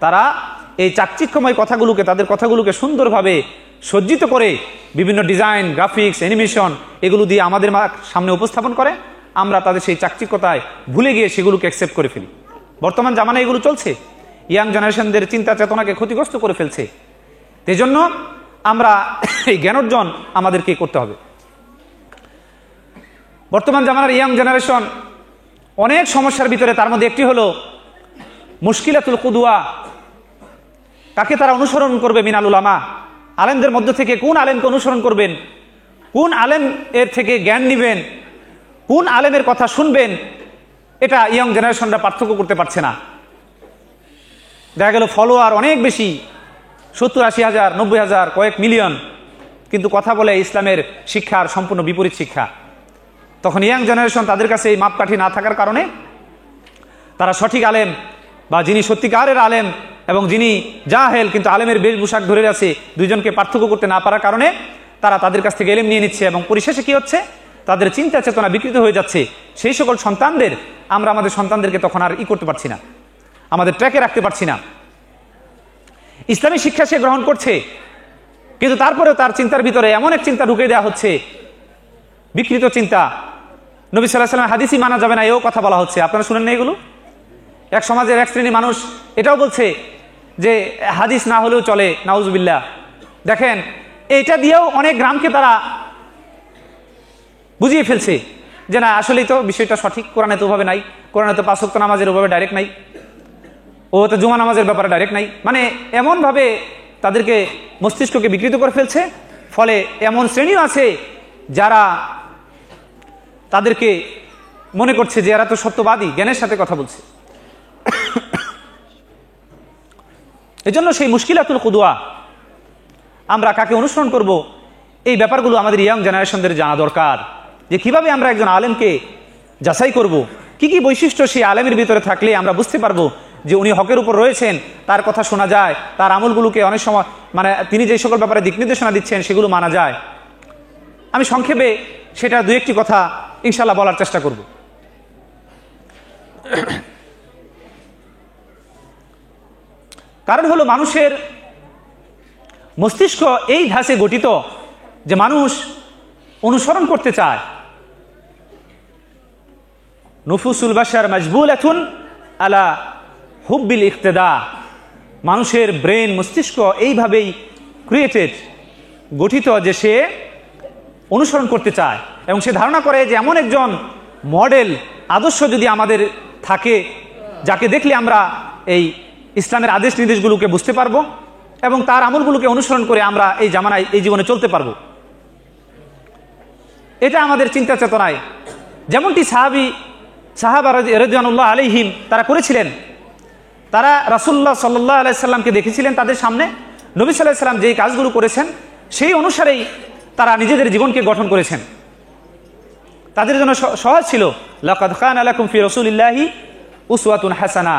তারা এই চাকচিক্যময় কথাগুলোকে, তাদের কথাগুলোকে সুন্দরভাবে সজ্জিত করে বিভিন্ন ডিজাইন, গ্রাফিক্স, অ্যানিমেশন এগুলো দিয়ে আমাদের সামনে উপস্থাপন করে। আমরা তাদের সেই চাকচিক্যতায় ভুলে গিয়ে সেগুলোকে অ্যাকসেপ্ট করে ফেলি। বর্তমান জামানায় এগুলো চলছে, ইয়াং জেনারেশনদের চিন্তা চেতনাকে ক্ষতিগ্রস্ত করে ফেলছে। এই জন্য আমরা এই জ্ঞান অর্জন আমাদেরকে করতে হবে। বর্তমান জামানার ইয়াং জেনারেশন অনেক সমস্যার ভিতরে, তার মধ্যে একটি হলো মুশকিলাতুল কুদওয়া। কাকে তারা অনুসরণ করবে? মিনাল উলামা, আলেমদের মধ্য থেকে কোন আলেমকে অনুসরণ করবেন, কোন আলেম এর থেকে জ্ঞান নেবেন, কোন আলেমের কথা শুনবেন, এটা ইয়াং জেনারেশনরা পার্থক্য করতে পারছে না। দেখা গেল ফলোয়ার অনেক বেশি, 70-80 হাজার, 90 হাজার, কয়েক মিলিয়ন, কিন্তু কথা বলে ইসলামের শিক্ষার সম্পূর্ণ বিপরীত শিক্ষা। তখন ইয়াং জেনারেশন, তাদের কাছে এই মাপকাঠি না থাকার কারণে তারা সঠিক আলেম বা যিনি সত্যিকারের আলেম এবং যিনি জাহেল কিন্তু আলেমের বেশভূষাক ধরে আছে, দুইজনকে পার্থক্য করতে না পারার কারণে তারা তাদের কাছ থেকে এলেম নিয়ে নিচ্ছে, এবং পরিশেষে কি হচ্ছে? তাদের চিন্তা চেতনা বিকৃত হয়ে যাচ্ছে। সেই সকল সন্তানদের আমরা আমাদের সন্তানদেরকে তখন আর করতে পারছি না, আমাদের ট্র্যাকে রাখতে পারছি না। ইসলামী শিক্ষা সে গ্রহণ করছে, কিন্তু তারপরেও তার চিন্তার ভিতরে এমন এক চিন্তা ঢুকে দেওয়া হচ্ছে, বিকৃত চিন্তা। নবী সাল্লাল্লাহু আলাইহি ওয়াসাল্লাম হাদিসই মানা যাবে না, এও কথা বলা হচ্ছে। আপনারা শুনেন না এগুলো? এক সমাজের এক শ্রেণী মানুষ এটাও বলছে যে হাদিস না হলেও চলে, নাউজুবিল্লাহ। দেখেন, এটা দিয়েও অনেক গ্রামকে তারা বুঝিয়ে ফেলছে যে না, আসলেই তো বিষয়টা সঠিক, কোরআনে তো ওভাবে নাই, কোরআনে তো 5 ওয়াক্ত নামাজের ওভাবে ডাইরেক্ট নাই, ও তো জুমা নামাজের ব্যাপারে ডাইরেক্ট নাই। মানে এমনভাবে তাদেরকে মস্তিষ্ককে বিকৃত করে ফেলছে। ফলে এমন শ্রেণীও আছে যারা তাদেরকে মনে করছে যে এরা তো সত্যবাদী, জ্ঞানের সাথে কথা বলছে। এজন্য সেই মুশকিলাতুল কুদওয়া, আমরা কাকে অনুসরণ করব, এই ব্যাপারগুলো আমাদের ইয়াং জেনারেশনদের জানা দরকার। যে কিভাবে আমরা একজন আলেমকে যাচাই করব, কি কি বৈশিষ্ট্য সেই আলেমের ভিতরে থাকলে আমরা বুঝতে পারবো যে উনি হকের উপর রয়েছেন, তার কথা শোনা যায়, তার আমলগুলোকে অনেক সময় মানে তিনি যে সকল ব্যাপারে দিক নির্দেশনা দিচ্ছেন সেগুলো মানা যায়। আমি সংক্ষেপে সেটা 2-1টি কথা ইনশাল্লাহ বলার চেষ্টা করব। কারণ হলো মানুষের মস্তিষ্ক এই ধাঁচে গঠিত যে মানুষ অনুসরণ করতে চায়। নুফুসুল বাশার মাজবুলাতুন আলা হুব্বিল ইক্তেদা, মানুষের ব্রেন মস্তিষ্ক এইভাবেই ক্রিয়েটেড, গঠিত যে সে অনুসরণ করতে চায় এবং সে ধারণা করে যে এমন একজন মডেল আদর্শ যদি আমাদের থাকে যাকে দেখলে আমরা এই ইসলামের আদেশ নির্দেশগুলোকে বুঝতে পারবো এবং তার আমলগুলোকে অনুসরণ করে আমরা এই জামানায় এই জীবনে চলতে পারবো। এটা আমাদের চিন্তা চেতনায়, যেমনটি সাহাবা রাদিয়াল্লাহু আলাইহিম তারা করেছিলেন। তারা রাসূলুল্লাহ সাল্লাল্লাহু আলাইহি সাল্লামকে দেখেছিলেন তাদের সামনে, নবী সাল্লাল্লাহু আলাইহি সাল্লাম যেই কাজগুলো করেছেন সেই অনুসারেই তারা নিজেদের জীবনকে গঠন করেছেন। তাদের জন্য সহজ ছিল, লাকাদ কানা লাকুম ফি রাসূলিল্লাহি উসওয়াতুন হাসানা,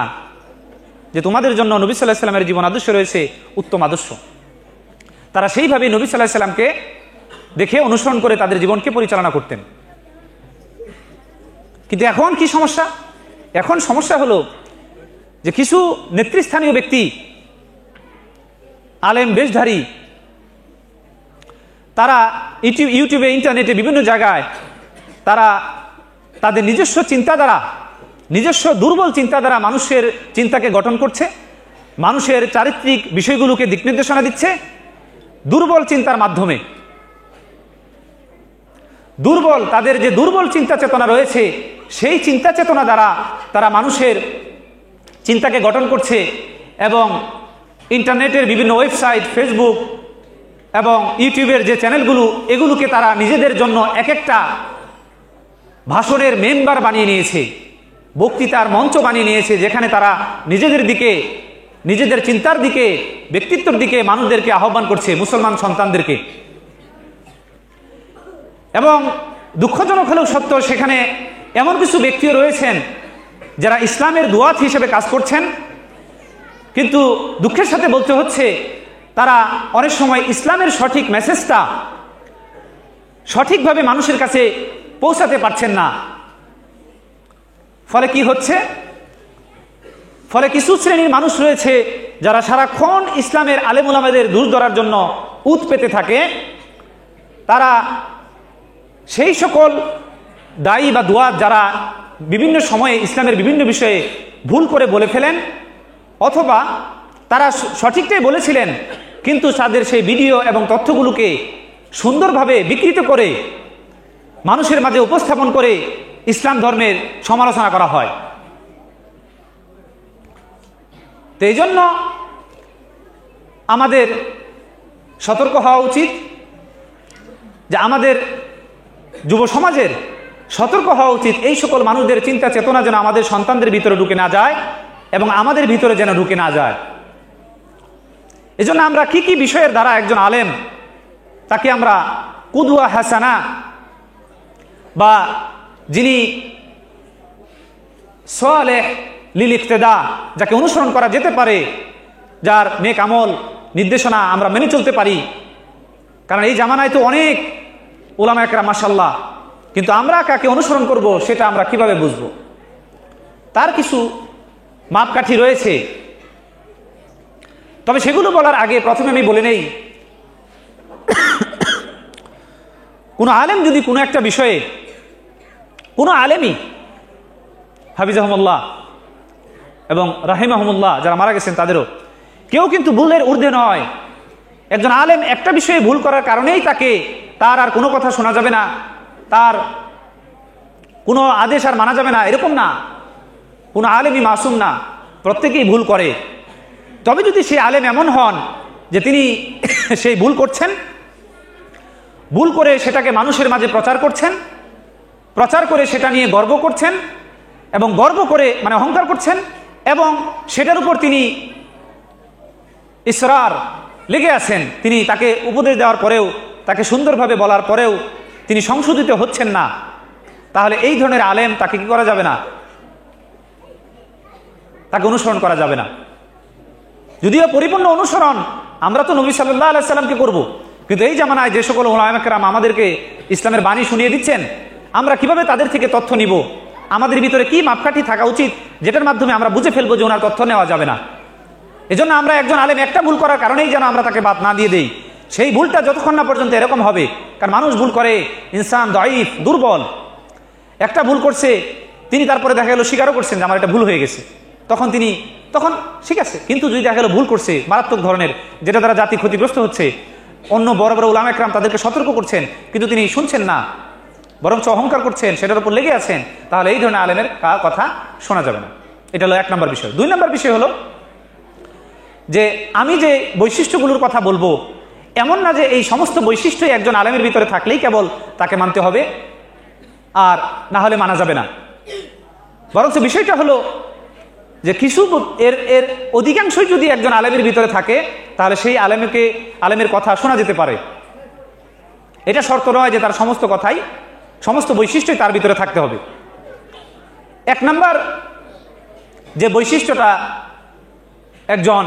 যে তোমাদের জন্য নবী সাল্লাল্লাহু আলাইহি সাল্লামের জীবন আদর্শ রয়েছে উত্তম আদর্শ। তারা সেইভাবেই নবী সাল্লাল্লাহু আলাইহি সাল্লামকে দেখে অনুসরণ করে তাদের জীবনকে পরিচালনা করতেন। কিন্তু এখন কি সমস্যা? এখন সমস্যা হলো যে কিছু নেতৃস্থানীয় ব্যক্তি, আলেম বেশধারী, তারা ইউটিউবে, ইন্টারনেটে, বিভিন্ন জায়গায় তারা তাদের নিজস্ব চিন্তাধারা, নিজস্ব দুর্বল চিন্তাধারা মানুষের চিন্তাকে গঠন করছে, মানুষের চারিত্রিক বিষয়গুলোকে দিক নির্দেশনা দিচ্ছে দুর্বল চিন্তার মাধ্যমে। তাদের যে দুর্বল চিন্তা চেতনা রয়েছে সেই চিন্তা চেতনা দ্বারা তারা মানুষের চিন্তাকে গঠন করছে এবং ইন্টারনেটের বিভিন্ন ওয়েবসাইট, ফেসবুক এবং ইউটিউবের যে চ্যানেলগুলো, এগুলোকে তারা নিজেদের জন্য এক একটা ভাষণের মেম্বার বানিয়ে নিয়েছে, বক্তৃতার মঞ্চ বানিয়ে নিয়েছে, যেখানে তারা নিজেদের দিকে, নিজেদের চিন্তার দিকে, ব্যক্তিত্বের দিকে মানুষদেরকে আহ্বান করছে, মুসলমান সন্তানদেরকে। এবং দুঃখজনক হলেও সত্য, সেখানে এমন কিছু ব্যক্তিও রয়েছেন যারা ইসলামের দুয়াত হিসেবে কাজ করছেন, কিন্তু দুঃখের সাথে বলতে হচ্ছে তারা অনেক সময় ইসলামের সঠিক মেসেজটা সঠিকভাবে মানুষের কাছে পৌঁছাতে পারছেন না। ফলে কি হচ্ছে? ফলে কিছু শ্রেণীর মানুষ রয়েছে যারা সারাক্ষণ ইসলামের আলেম ওলামাদের দূর ধরার জন্য উত পেতে থাকে। তারা সেই সকল দায়ী বা দুয়াত যারা বিভিন্ন সময়ে ইসলামের বিভিন্ন বিষয়ে ভুল করে বলে ফেলেন, অথবা তারা সঠিকটাই বলেছিলেন কিন্তু তাদের সেই ভিডিও এবং তথ্যগুলোকে সুন্দরভাবে বিকৃত করে মানুষের মাঝে উপস্থাপন করে ইসলাম ধর্মের সমালোচনা করা হয়। তো এই জন্য আমাদের সতর্ক হওয়া উচিত, যে আমাদের যুব সমাজের সতর্ক হওয়া উচিত এই সকল মানুষদের চিন্তা চেতনা যেন আমাদের সন্তানদের ভিতরে ঢুকে না যায় এবং আমাদের ভিতরে যেন ঢুকে না যায়। এজন্য আমরা কি কি বিষয়ের দ্বারা একজন আলেম তাকে আমরা কুদওয়া হাসানা বা যিনি সালেহ লিল ইক্তেদা, যাকে অনুসরণ করা যেতে পারে, যার নেক আমল নির্দেশনা আমরা মেনে চলতে পারি। কারণ এই জামানায় তো অনেক উলামা একরাম মাশাআল্লাহ, কিন্তু আমরা কাকে অনুসরণ করব সেটা আমরা কিভাবে বুঝব? তার কিছু মাপকাঠি রয়েছে। তবে সেগুলো বলার আগে প্রথমে আমি বলে নেই, কোনো আলেম যদি কোনো একটা বিষয়ে, কোনো আলেমই হাফিজাহুমুল্লাহ এবং রাহিমাহুমুল্লাহ যারা মারা গেছেন তাদেরও, কেউ কিন্তু ভুলের ঊর্ধ্বে নয়। একজন আলেম একটা বিষয়ে ভুল করার কারণেই তার আর কোনো কথা শোনা যাবে না, তার কোনো আদেশ আর মানা যাবে না, এরকম না। কোনো আলেমই মাসুম না, প্রত্যেকেই ভুল করে। তবে যদি সেই আলেম এমন হন যে তিনি সেই ভুল করছেন, ভুল করে সেটাকে মানুষের মাঝে প্রচার করছেন, প্রচার করে সেটা নিয়ে গর্ব করছেন এবং গর্ব করে মানে অহংকার করছেন, এবং সেটার উপর তিনি ইসরার লেগে আছেন, তিনি তাকে উপদেশ দেওয়ার পরেও, তাকে সুন্দরভাবে বলার পরেও তিনি সংশোধিত হচ্ছেন না, তাহলে এই ধরনের আলেম তাকে কি করা যাবে না? তাকে অনুসরণ করা যাবে না। যদিও পরিপূর্ণ অনুসরণ আমরা তো নবী সাল্লাল্লাহু আলাইহি সাল্লামকে করব, কিন্তু এই জামানায় যে সকল উলামা কেরাম আমাদেরকে ইসলামের বাণী শুনিয়ে দিচ্ছেন, আমরা কিভাবে তাদের থেকে তথ্য নিব? আমাদের ভিতরে কি মাপকাঠি থাকা উচিত যেটার মাধ্যমে আমরা বুঝে ফেলবো যে ওনার তথ্য নেওয়া যাবে না? এজন্য আমরা একজন আলেম একটা ভুল করার কারণেই যেন আমরা তাকে বাদ না দিয়ে দেই, সেই ভুলটা যতক্ষণ না পর্যন্ত এরকম হবে। কারণ মানুষ ভুল করে, ইনসান দাঈফ, দুর্বল। একটা ভুল করছে, তিনি তারপরে দেখা গেল স্বীকারও করছেন যে আমার এটা ভুল হয়ে গেছে, তখন ঠিক আছে। কিন্তু যদি দেখা গেল ভুল করছে মারাত্মক ধরনের, যেটা দ্বারা জাতি ক্ষতিগ্রস্ত হচ্ছে, অন্য বড় বড় উলামা একরাম তাদেরকে সতর্ক করছেন, কিন্তু তিনি শুনছেন না, বরঞ্চ অহংকার করছেন, সেটার উপর লেগে আছেন, তাহলে এই ধরনের আলেমের কথা শোনা যাবে না। এটা হলো 1 নম্বর বিষয়। 2 নম্বর বিষয় হলো যে আমি যে বৈশিষ্ট্যগুলোর কথা বলবো, এমন না যে এই সমস্ত বৈশিষ্ট্যই একজন আলেমের ভিতরে থাকলেই কেবল তাকে মানতে হবে, আর না হলে মানা যাবে না। বরঞ্চ বিষয়টা হলো যে কিছু এর অধিকাংশই যদি একজন আলেমের ভিতরে থাকে, তাহলে সেই আলেমের কথা শোনা যেতে পারে। এটা শর্ত নয় যে তার সমস্ত কথাই, সমস্ত বৈশিষ্ট্যই তার ভিতরে থাকতে হবে। 1 নম্বর যে বৈশিষ্ট্যটা একজন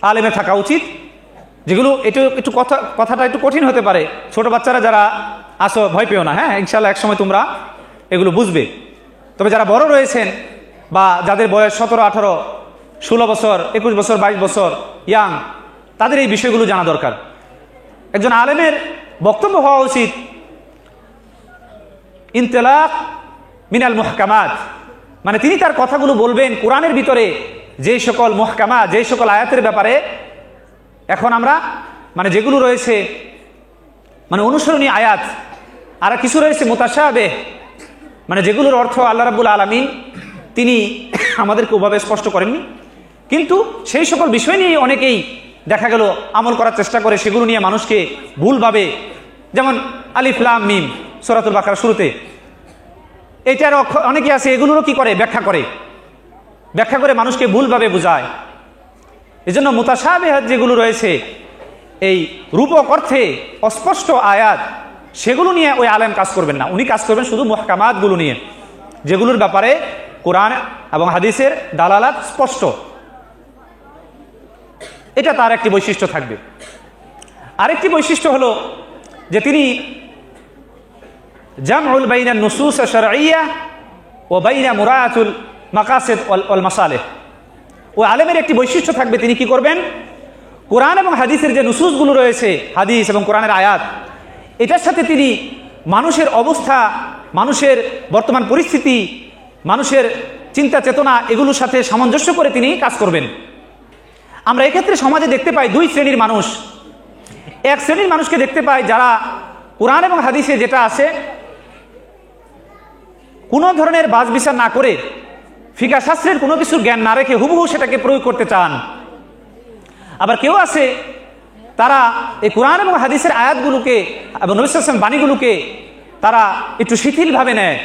আলেমে থাকা উচিত, যেগুলো একটু কথাটা একটু কঠিন হতে পারে, ছোট বাচ্চারা যারা আসো ভয় পেও না, হ্যাঁ, ইনশাল্লাহ একসময় তোমরা এগুলো বুঝবে। তবে যারা বড় রয়েছেন বা যাদের বয়স 17, 18, 16 বছর, 21 বছর, 22 বছর, ইয়াং, তাদের এই বিষয়গুলো জানা দরকার। একজন আলেমের বক্তব্য হওয়া উচিত ইনতিলাক মিনাল মুহকামাত, মানে তিনি তার কথাগুলো বলবেন কোরআনের ভিতরে যে সকল মুহকামাত, যে সকল আয়াতের ব্যাপারে এখন আমরা যেগুলো রয়েছে অনুসরণীয় আয়াত, আর কিছু রয়েছে মুতাশাবিহ, যেগুলোর অর্থ আল্লাহ রাব্বুল আলামিন তিনি আমাদেরকে ওভাবে স্পষ্ট করেননি, কিন্তু সেই সকল বিষয় নিয়ে অনেকেই দেখা গেল আমল করার চেষ্টা করে, সেগুলো নিয়ে মানুষকে ভুলভাবে, যেমন আলিফ লাম মিম সূরাতুল বাকারার শুরুতে, এইটার অনেকে আছে এগুলোরও কি করে ব্যাখ্যা করে মানুষকে ভুলভাবে বোঝায়। এজন্য মুতাশাবিহ যেগুলো রয়েছে, এই রূপক অর্থে অস্পষ্ট আয়াত, সেগুলো নিয়ে ওই আলেম কাজ করবেন না। উনি কাজ করবেন শুধু মুহকামাতগুলো নিয়ে, যেগুলোর ব্যাপারে কোরআন এবং হাদিসের দালালাত স্পষ্ট। এটা তার একটি বৈশিষ্ট্য থাকবে। আরেকটি বৈশিষ্ট্য হলো যে তিনি জামউল বাইনা নুসুস আশ-শারঈয়্যা ওয়া বাইনা মুরাআতুল মাকাসিদ ওয়াল মাসালিহ। ওই আলেমের একটি বৈশিষ্ট্য থাকবে, তিনি কি করবেন, কোরআন এবং হাদিসের যে নুসুসগুলো রয়েছে, হাদিস এবং কোরআনের আয়াত, এটার সাথে তিনি মানুষের অবস্থা, মানুষের বর্তমান পরিস্থিতি, মানুষের চিন্তা চেতনা, এগুলোর সাথে সামঞ্জস্য করে তিনি কাজ করবেন। আমরা এক্ষেত্রে সমাজে দেখতে পাই 2 শ্রেণীর মানুষ। এক শ্রেণীর মানুষকে দেখতে পাই যারা কোরআন এবং হাদিসে যেটা আছে কোনো ধরনের বাছ বিচার না করে, ফিকহ শাস্ত্রের কোনো কিছুর জ্ঞান না রেখে হুবহু সেটাকে প্রয়োগ করতে চান। আবার কেউ আছে তারা এই কোরআন এবং হাদিসের আয়াতগুলোকে এবং নবী সাল্লাল্লাহু আলাইহি ওয়াসাল্লাম বাণীগুলোকে তারা একটু শিথিলভাবে নেয়।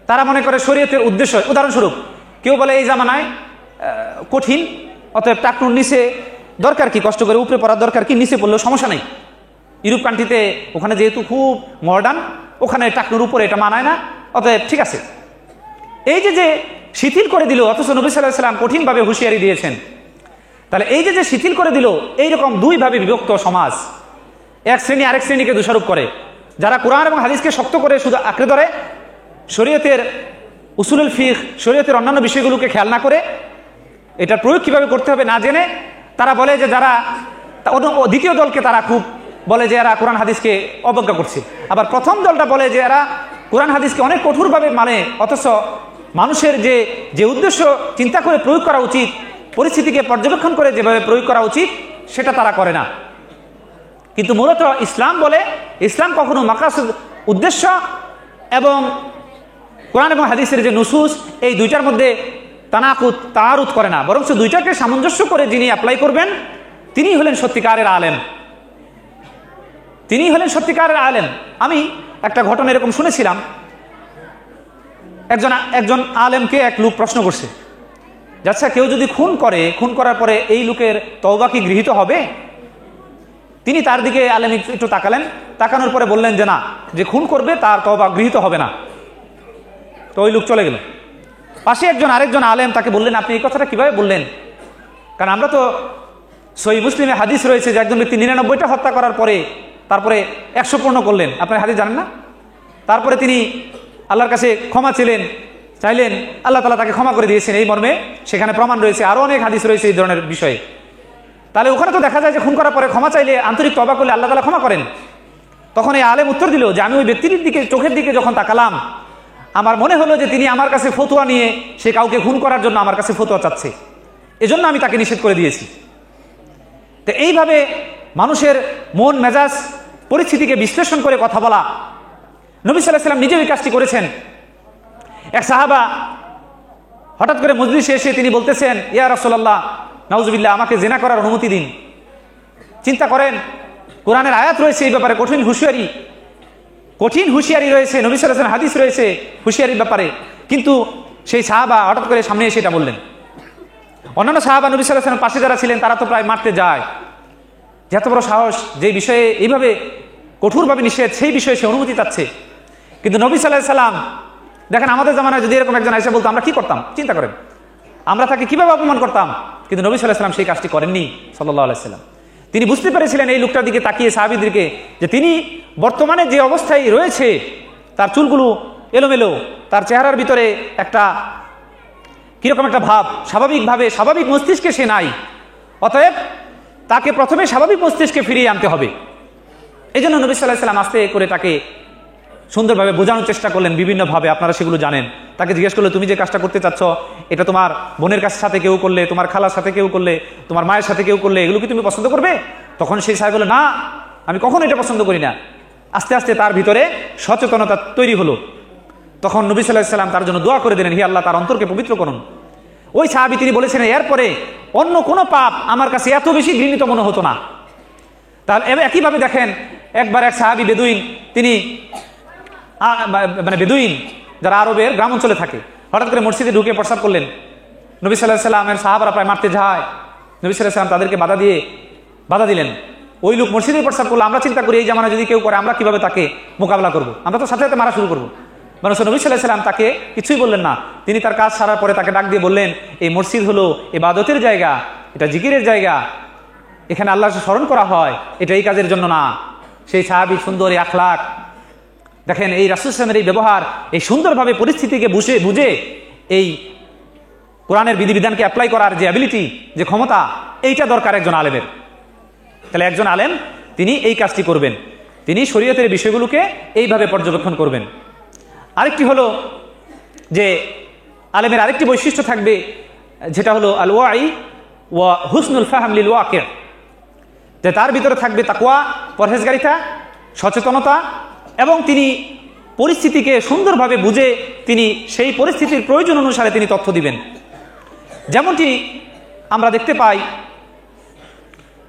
তারা মনে করে শরীয়তের উদ্দেশ্য, উদাহরণস্বরূপ কেউ বলে এই জামানায় কঠিন, অতএব টাকনুর নিচে দরকার কি, কষ্ট করে উপরে পড়ার দরকার কি, নিচে পড়লেও সমস্যা নেই। ইউরোপ কান্ট্রিতে ওখানে যেহেতু খুব মডার্ন, ওখানে টাকনুর উপরে এটা মানায় না, অতএব ঠিক আছে। এই যে শিথিল করে দিল, অথচ নবী সাল্লাল্লাহু আলাইহি ওয়াসাল্লাম কঠিনভাবে হুঁশিয়ারি দিয়েছেন। তাহলে এই যে শিথিল করে দিল, এইরকম 2 ভাবে বিভক্ত সমাজ। এক শ্রেণী আরেক শ্রেণীকে দোষারোপ করে, যারা কোরআন এবং হাদিসকে শক্ত করে শুধু আঁকড়ে ধরে, শরীয়তের উসুলুল ফিকহ, শরীয়তের অন্যান্য বিষয়গুলোকে খেয়াল না করে, এটার প্রয়োগ কিভাবে করতে হবে না জেনে, তারা বলে যে যারা দ্বিতীয় দলকে তারা খুব বলে যে এরা কোরআন হাদিসকে অবজ্ঞা করছে। আবার প্রথম দলটা বলে যে এরা কোরআন হাদিসকে অনেক কঠোরভাবে মানে, অথচ মানুষের যে উদ্দেশ্য চিন্তা করে প্রয়োগ করা উচিত, পরিস্থিতিকে পর্যবেক্ষণ করে যেভাবে প্রয়োগ করা উচিত, সেটা তারা করে না। কিন্তু মূলত ইসলাম বলে, ইসলাম কখনো মাকাসিদ উদ্দেশ্য এবং কোরআন এবং হাদিসের যে নুসুস, এই 2টার মধ্যে তাআরুদ করে না, বরং 2টাকে সামঞ্জস্য করে যিনি অ্যাপ্লাই করবেন, তিনি হলেন সত্যিকারের আলেম। আমি একটা ঘটনা এরকম শুনেছিলাম, একজন আলেমকে এক লোক প্রশ্ন করছে, আচ্ছা কেউ যদি খুন করার পরে এই লোকের তওবা কি গৃহীত হবে? তিনি তার দিকে আলেম একটু তাকালেন, তাকানোর পরে বললেন যে না, যে খুন করবে তার তওবা গৃহীত হবে না। তো ওই লোক চলে গেল। পাশে আরেকজন আলেম তাকে বললেন, আপনি এই কথাটা কিভাবে বললেন? কারণ আমরা তো সহিহ মুসলিমে হাদিস রয়েছে যে একজন ব্যক্তি 99টা হত্যা করার পরে তারপরে 100 পূর্ণ করলেন। আপনার হাদিস জানেন না? তারপরে তিনি আল্লাহর কাছে ক্ষমা ছিলেন, চাইলেন, আল্লাহ তাআলা তাকে ক্ষমা করে দিয়েছেন এই মর্মে সেখানে প্রমাণ রয়েছে, আরো অনেক হাদিস রয়েছে এই ধরনের বিষয়ে। তাহলে ওখানে তো দেখা যায় যে খুন করার পরে ক্ষমা চাইলে, আন্তরিক তওবা করলে আল্লাহ তাআলা ক্ষমা করেন। তখন এই আলেম উত্তর দিল যে আমি ওই ব্যক্তির দিকে, চোখের দিকে যখন তাকালাম, আমার মনে হলো যে তিনি আমার কাছে ফতোয়া নিয়ে সে কাউকে খুন করার জন্য আমার কাছে ফতোয়া চাচ্ছে, এজন্য আমি তাকে নিষেধ করে দিয়েছি। তো এইভাবে মানুষের মন মেজাজ পরিস্থিতিকে বিশ্লেষণ করে কথা বলা, নবী সাল্লাল্লাহু আলাইহি ওয়াসাল্লাম নিজেও এই কাজটি করেছেন। এক সাহাবা হঠাৎ করে মজলিসে এসে তিনি বলতেছেন, ইয়া রাসূলুল্লাহ, নাউজুবিল্লাহ, আমাকে জিনা করার অনুমতি দিন। চিন্তা করেন, কোরআনের আয়াত রয়েছে এই ব্যাপারে, কঠিন হুঁশিয়ারি রয়েছে, নবী সাল্লাল্লাহু আলাইহি ওয়াসাল্লাম হাদিস রয়েছে হুঁশিয়ারির ব্যাপারে, কিন্তু সেই সাহাবা হঠাৎ করে সামনে এসে এটা বললেন। অন্যান্য সাহাবা নবী সাল্লাল্লাহু আলাইহি ওয়াসাল্লাম পাশে যারা ছিলেন তারা তো প্রায় মারতে যায়, যে এত বড় সাহস, যে বিষয়ে এইভাবে কঠোরভাবে নিষেধ, সেই বিষয়ে সে অনুমতি চাচ্ছে। কিন্তু নবী সাল্লাল্লাহু আলাইহি ওয়াসাল্লাম দেখেন, আমাদের জামানায় যদি এরকম একজন এসে বলতো, আমরা কি করতাম চিন্তা করেন, আমরা তাকে কিভাবে অপমান করতাম। কিন্তু নবী সাল্লাল্লাহু আলাইহি ওয়াসাল্লাম সেই কাজটি করেননি সাল্লাল্লাহু আলাইহি ওয়াসাল্লাম। তিনি বুঝতে পেরেছিলেন এই লোকটার দিকে তাকিয়ে, সাহাবীদেরকে, যে তিনি বর্তমানে যে অবস্থায় রয়েছে, তার চুলগুলো এলোমেলো, তার চেহারার ভিতরে একটা কিরকম একটা ভাব, স্বাভাবিকভাবে স্বাভাবিক মস্তিষ্কে সে নাই। অতএব তাকে প্রথমে স্বাভাবিক মস্তিষ্কে ফিরিয়ে আনতে হবে। এই জন্য নবী সাল্লাল্লাহু আলাইহি ওয়াসাল্লাম আস্তে করে তাকে সুন্দরভাবে বোঝানোর চেষ্টা করলেন বিভিন্নভাবে, আপনারা সেগুলো জানেন। তাকে জিজ্ঞেস করলে, তুমি যে কাজটা করতে চাচ্ছ, এটা তোমার বোনের কাছ সাথে কেউ করলে, তোমার খালার সাথে কেউ করলে, তোমার মায়ের সাথে কেউ করলে, এগুলো কি তুমি পছন্দ করবে? তখন সেই সাহেব বলল, না, আমি কখনো এটা পছন্দ করি না। আস্তে আস্তে তার ভিতরে সচেতনতা তৈরি হলো। তখন নবী সাল্লাল্লাহু আলাইহি ওয়াসাল্লাম তার জন্য দোয়া করে দিলেন, হে আল্লাহ, তার অন্তরকে পবিত্র করুন। ওই সাহাবী তিনি বলেছেন, এরপরে অন্য কোনো পাপ আমার কাছে এত বেশি ঘৃণিত মনে হতো না। তাহলে একইভাবে দেখেন, একবার এক সাহাবী বেদুইন, তিনি বেদুইন যারা আরবের গ্রাম অঞ্চলে থাকে, হঠাৎ করে মসজিদে ঢুকে প্রস্রাব করলেন। নবী সাল্লাল্লাহু আলাইহি ওয়াসাল্লামের সাহাবারা প্রায় মারতে যায়। নবী সাল্লাল্লাহু আলাইহি ওয়াসাল্লাম তাদেরকে বাধা দিলেন। ওই লোক মসজিদে প্রস্রাব করলো, আমরা চিন্তা করি এই জামানা যদি কেউ করে আমরা কিভাবে তাকে মোকাবেলা করবো, আমরা তো সাথে সাথে মারা শুরু করবো। মানুষ নবী সাল্লাল্লাহু আলাইহি ওয়াসাল্লাম তাকে কিছুই বললেন না। তিনি তার কাজ সারার পরে তাকে ডাক দিয়ে বললেন, এই মসজিদ হলো ইবাদতের জায়গা, এটা জিকিরের জায়গা, এখানে আল্লাহকে স্মরণ করা হয়, এটা এই কাজের জন্য না। সেই সাহাবী সুন্দর এই আখলাক দেখেন, এই রাসূল সাল্লাল্লাহু আলাইহি ওয়াসাল্লামের এই ব্যবহার, এই সুন্দরভাবে পরিস্থিতিকে বুঝে এই কোরআনের বিধিবিধানকে অ্যাপ্লাই করার যে অ্যাবিলিটি, যে ক্ষমতা, এইটা দরকার একজন আলেমের। তাহলে একজন আলেম তিনি এই কাজটি করবেন, তিনি শরীয়তের বিষয়গুলোকে এইভাবে পর্যবেক্ষণ করবেন। আরেকটি হলো যে আলেমের আরেকটি বৈশিষ্ট্য থাকবে, যেটা হলো আল ওয়াই ওয়া হুসনুল ফাহম লিল ওয়াকি', যে তার ভিতরে থাকবে তাকওয়া, পরহেজগারিতা, সচেতনতা, এবং তিনি পরিস্থিতিকে সুন্দরভাবে বুঝে তিনি সেই পরিস্থিতির প্রয়োজন অনুসারে তিনি তথ্য দিবেন। যেমনটি আমরা দেখতে পাই,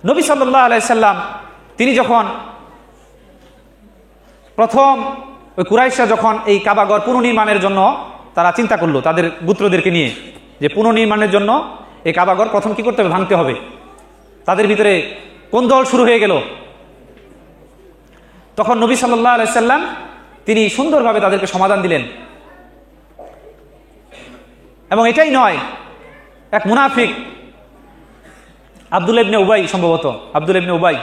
নবী সাল্লাল্লাহু আলাইহি সাল্লাম তিনি যখন প্রথম ওই কুরাইশরা যখন এই কাবাঘর পুনর্নির্মাণের জন্য তারা চিন্তা করলো তাদের গোত্রদেরকে নিয়ে, যে পুনর্নির্মাণের জন্য এই কাবাঘর প্রথম কি করতে হবে, ভাঙতে হবে, তাদের ভিতরে কোন্দল শুরু হয়ে গেল। তখন নবী সাল্লাল্লাহু আলাইহি সাল্লাম তিনি সুন্দরভাবে তাদেরকে সমাধান দিলেন। এবং এটাই নয়, এক মুনাফিক আব্দুল্লাহ ইবনে উবাই, সম্ভবত আব্দুল্লাহ ইবনে উবাই,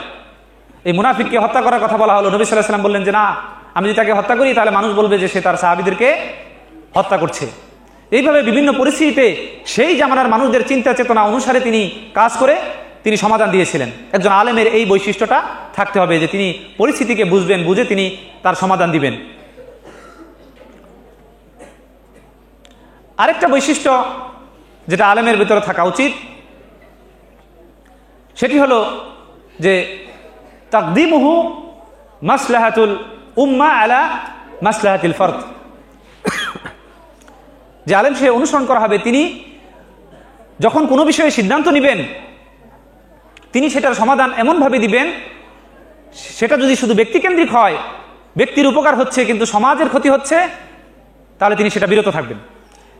এই মুনাফিককে হত্যা করার কথা বলা হলো। নবী সাল্লাল্লাহু আলাইহি সাল্লাম বললেন যে না, আমি যদি তাকে হত্যা করি তাহলে মানুষ বলবে যে সে তার সাহাবীদেরকে হত্যা করছে। এইভাবে বিভিন্ন পরিস্থিতিতে সেই জামানার মানুষদের চিন্তা চেতনা অনুসারে তিনি কাজ করে তিনি সমাধান দিয়েছিলেন। একজন আলেমের এই বৈশিষ্ট্যটা থাকতে হবে, যে তিনি পরিস্থিতিকে বুঝবেন, বুঝে তিনি তার সমাধান দিবেন। আরেকটা বৈশিষ্ট্য যেটা আলেমের ভিতরে থাকা উচিত, সেটি হলো যে তাকদিমুহু মাসলাহাতুল উম্মাহ আলা মাসলাহাতিল ফরদ। যে আলেম সে অনুসরণ করা হবে, তিনি যখন কোনো বিষয়ে সিদ্ধান্ত নেবেন তিনি সেটার সমাধান এমনভাবে দিবেন, সেটা যদি শুধু ব্যক্তিকেন্দ্রিক হয়, ব্যক্তির উপকার হচ্ছে কিন্তু সমাজের ক্ষতি হচ্ছে, তাহলে তিনি সেটা বিরত থাকবেন।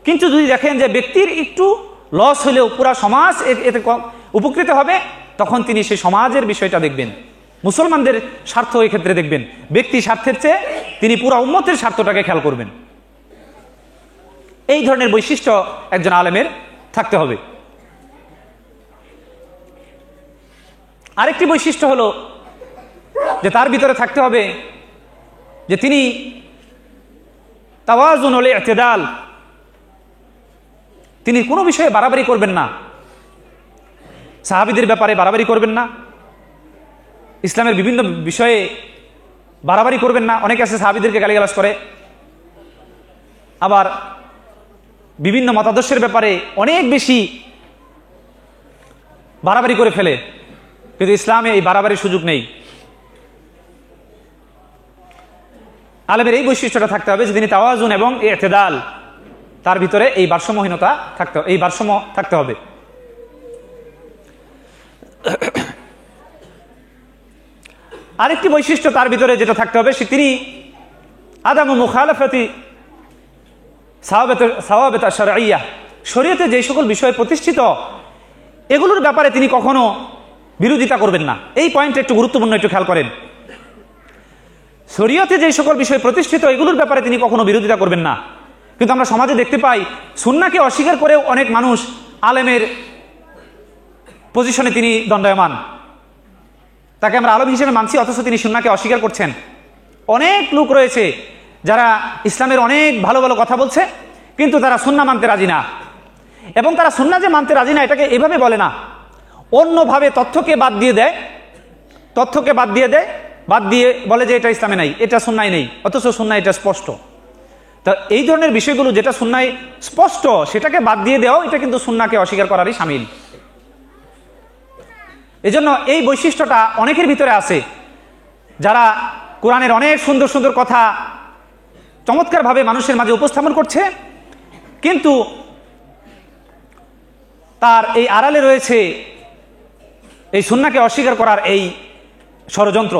কিন্তু যদি দেখেন যে ব্যক্তির একটু লস হলেও পুরা সমাজ এতে উপকৃত হবে, তখন তিনি সেই সমাজের বিষয়টা দেখবেন, মুসলমানদের স্বার্থ এই ক্ষেত্রে দেখবেন, ব্যক্তি স্বার্থের চেয়ে তিনি পুরা উম্মতের স্বার্থটাকে খেয়াল করবেন। এই ধরনের বৈশিষ্ট্য একজন আলেমের থাকতে হবে। আরেকটি বৈশিষ্ট্য হলো যে তার ভিতরে থাকতে হবে যে তিনি তাওয়াজুন ওয়াল ইতিদাল তিনি কোনো বিষয়ে বাড়াবাড়ি করবেন না, সাহাবীদের ব্যাপারে বাড়াবাড়ি করবেন না, ইসলামের বিভিন্ন বিষয়ে বাড়াবাড়ি করবেন না। অনেকে আছে সাহাবীদেরকে গালিগালাজ করে, আবার বিভিন্ন মতাদর্শের ব্যাপারে অনেক বেশি বাড়াবাড়ি করে ফেলে, কিন্তু ইসলামে এই বাড়াবাড়ির সুযোগ নেই। আলেমের এই বৈশিষ্ট্যটা থাকতে হবে যে তিনি তাওয়াজুন এবং ইতিদাল, তার ভিতরে এই ভারসাম্যহীনতা এই ভারসাম্য থাকতে হবে। আরেকটি বৈশিষ্ট্য তার ভিতরে যেটা থাকতে হবে, সে তিনি আদামু মুখালাফাতি সাওয়াবাত শারঈয়া, শরীয়তে যে সকল বিষয় প্রতিষ্ঠিত এগুলোর ব্যাপারে তিনি কখনো বিরোধিতা করবেন না। এই পয়েন্টটা একটু গুরুত্বপূর্ণ, একটু খেয়াল করেন। শরীয়তে যে সকল বিষয় প্রতিষ্ঠিত এগুলোর ব্যাপারে তিনি কখনো বিরোধিতা করবেন না। কিন্তু আমরা সমাজে দেখতে পাই সুন্নাহকে অস্বীকার করেও অনেক মানুষ আলেমের পজিশনে তিনি দণ্ডায়মান, তাকে আমরা আলেম হিসেবে মানছি, অথচ তিনি সুন্নাহকে অস্বীকার করছেন। অনেক লোক রয়েছে যারা ইসলামের অনেক ভালো ভালো কথা বলছে, কিন্তু তারা সুন্নাহ মানতে রাজি না। এবং তারা সুন্নাহ যে মানতে রাজি না এটাকে এভাবে বলে না, অন্যভাবে তথ্যকে বাদ দিয়ে দেয়, বাদ দিয়ে বলে যে এটা ইসলামে নাই, এটা সুন্নায় নেই, অথচ সুন্নাহ এটা স্পষ্ট। তা এই ধরনের বিষয়গুলো যেটা সুন্নায় স্পষ্ট সেটাকে বাদ দিয়ে দেওয়া, এটা কিন্তু সুন্নাহকে অস্বীকার করারই শামিল। এজন্য এই বৈশিষ্ট্যটা অনেকের ভিতরে আছে, যারা কোরআনের অনেক সুন্দর সুন্দর কথা চমৎকারভাবে মানুষের মাঝে উপস্থাপন করছে, কিন্তু তার এই আড়ালে রয়েছে এই সুন্নাহকে অস্বীকার করার এই ষড়যন্ত্র।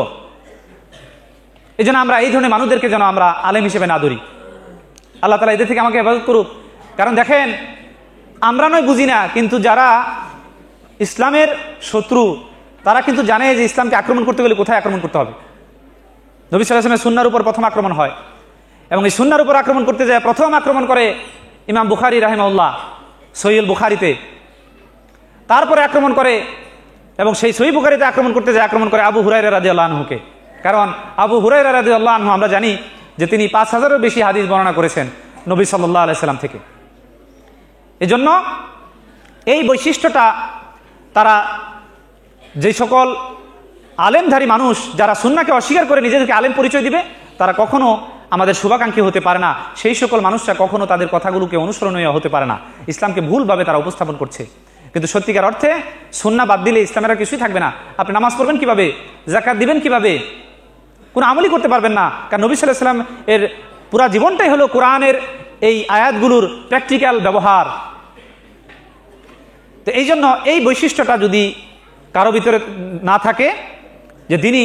এই জন্য আমরা এই ধরনের মানুষদেরকে যেন আমরা আলেম হিসেবে না ধরি। আল্লাহ তাআলা এদের থেকে আমাকে হেফাজত করুক। কারণ দেখেন, আমরা নয় বুঝি না, কিন্তু যারা ইসলামের শত্রু তারা কিন্তু জানে যে ইসলামকে আক্রমণ করতে গেলে কোথায় আক্রমণ করতে হবে। নবী সাল্লাল্লাহু আলাইহি ওয়াসাল্লামের সুন্নাহর উপর প্রথম আক্রমণ হয়, এবং এই সুন্নাহর উপর আক্রমণ করতে যায় প্রথম আক্রমণ করে ইমাম বুখারী রাহিমাহুল্লাহ সহিহ বুখারীতে, তারপরে আক্রমণ করে এবং সেই সহিহ বুখারীতে আক্রমণ করতে যায় আক্রমণ করে আবু হুরায়রা রাদিয়াল্লাহু আনহুকে। কারণ আবু হুরায়রা রাদিয়াল্লাহু আনহু আমরা জানি যে তিনি 5000-এরও বেশি হাদিস বর্ণনা করেছেন নবী সাল্লাল্লাহু আলাইহি সাল্লাম থেকে। এজন্য এই বৈশিষ্ট্যটা তারা যে সকল আলেমধারী মানুষ যারা সুন্নাহকে অস্বীকার করে নিজেদেরকে আলেম পরিচয় দিবে, তারা কখনো আমাদের শুভাকাঙ্ক্ষী হতে পারে না। সেই সকল মানুষরা কখনো তাদের কথাগুলোকে অনুসরণীয় হতে পারে না, ইসলামকে ভুলভাবে তারা উপস্থাপন করছে। কিন্তু সত্যিকার অর্থে সুন্নাহ বাদ দিলে ইসলামের আর কিছুই থাকবে না। আপনি নামাজ পড়বেন কিভাবে, যাকাত দিবেন কিভাবে, কোনো আমলই করতে পারবেন না। কারণ নবী সাল্লাল্লাহু আলাইহি ওয়াসাল্লাম এর পুরা জীবনটাই হলো কোরআনের এই আয়াতগুলোর প্র্যাকটিক্যাল ব্যবহার। তো এই জন্য এই বৈশিষ্ট্যটা যদি কারো ভিতরে না থাকে, যে তিনি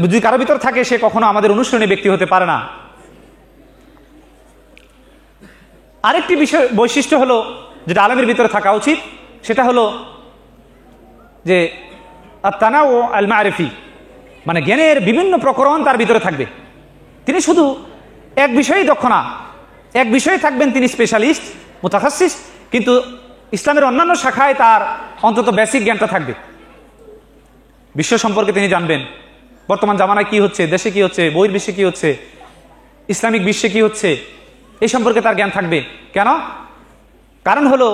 যদি কারো ভিতরে থাকে, সে কখনো আমাদের অনুসরণীয় ব্যক্তি হতে পারে না। আরেকটি বৈশিষ্ট্য হলো যেটা আলেমের ভিতরে থাকা উচিত, সেটা হলো যে আত-তানাউ আল-মা'রিফি, মানে জ্ঞানের বিভিন্ন প্রকরণ তার ভিতরে থাকবে। তিনি শুধু এক বিষয়েই দক্ষ না, এক বিষয়ে থাকবেন তিনি স্পেশালিস্ট, মুতাখাসসিস, কিন্তু ইসলামের অন্যান্য শাখায় তার অন্তত বেসিক জ্ঞানটা থাকবে। বিশ্ব সম্পর্কে তিনি জানবেন, বর্তমান জামানায় কি হচ্ছে, দেশে কি হচ্ছে, বহির্বিশ্বে কি হচ্ছে, ইসলামিক বিশ্বে কি হচ্ছে, এই সম্পর্কে তার জ্ঞান থাকবে। কেন? কারণ হলো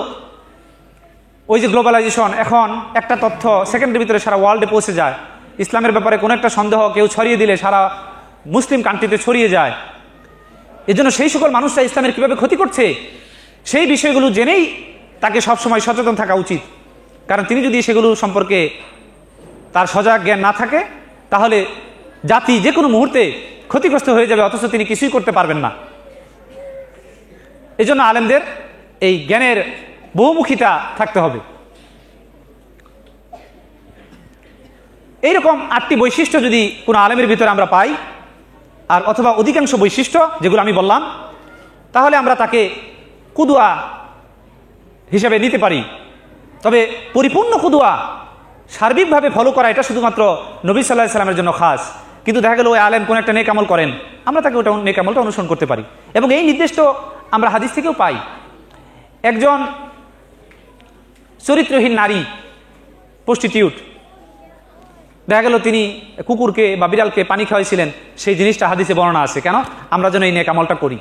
ওই যে গ্লোবালাইজেশন, এখন একটা তথ্য সেকেন্ডের ভিতরে সারা ওয়ার্ল্ডে পৌঁছে যায়। ইসলামের ব্যাপারে কোনো একটা সন্দেহ কেউ ছড়িয়ে দিলে সারা মুসলিম কান্ট্রিতে ছড়িয়ে যায়। এজন্য সেই সকল মানুষরা ইসলামের কিভাবে ক্ষতি করছে সেই বিষয়গুলো জেনেই তাকে সবসময় সচেতন থাকা উচিত। কারণ তিনি যদি সেগুলো সম্পর্কে তার সজাগ জ্ঞান না থাকে, তাহলে জাতি যে কোনো মুহূর্তে ক্ষতিগ্রস্ত হয়ে যাবে, অথচ তিনি কিছুই করতে পারবেন না। এজন্য আলেমদের এই জ্ঞানের বহুমুখিতা থাকতে হবে। এইরকম 8টি বৈশিষ্ট্য যদি কোনো আলেমের ভিতরে আমরা পাই, আর অথবা অধিকাংশ বৈশিষ্ট্য যেগুলো আমি বললাম, তাহলে আমরা তাকে কুদওয়া হিসেবে নিতে পারি। তবে পরিপূর্ণ কুদওয়া সার্বিকভাবে ফলো করা এটা শুধুমাত্র নবী সাল্লাল্লাহু আলাইহি সাল্লামের জন্য খাস। কিন্তু দেখা গেল ওই আলেম কোন একটা নেক আমল করেন, আমরা তাকে ওটা নেক আমলটা অনুসরণ করতে পারি। এবং এই নির্দেশ তো আমরা হাদিস থেকেও পাই। একজন চরিত্রহীন নারী, প্রস্টিটিউট, দেখা গেল তিনি কুকুরকে বা বিড়ালকে পানি খাওয়াইছিলেন, সেই জিনিসটা হাদিসে বর্ণনা আছে। কেন? আমরা যেন এই নেক আমলটা করি।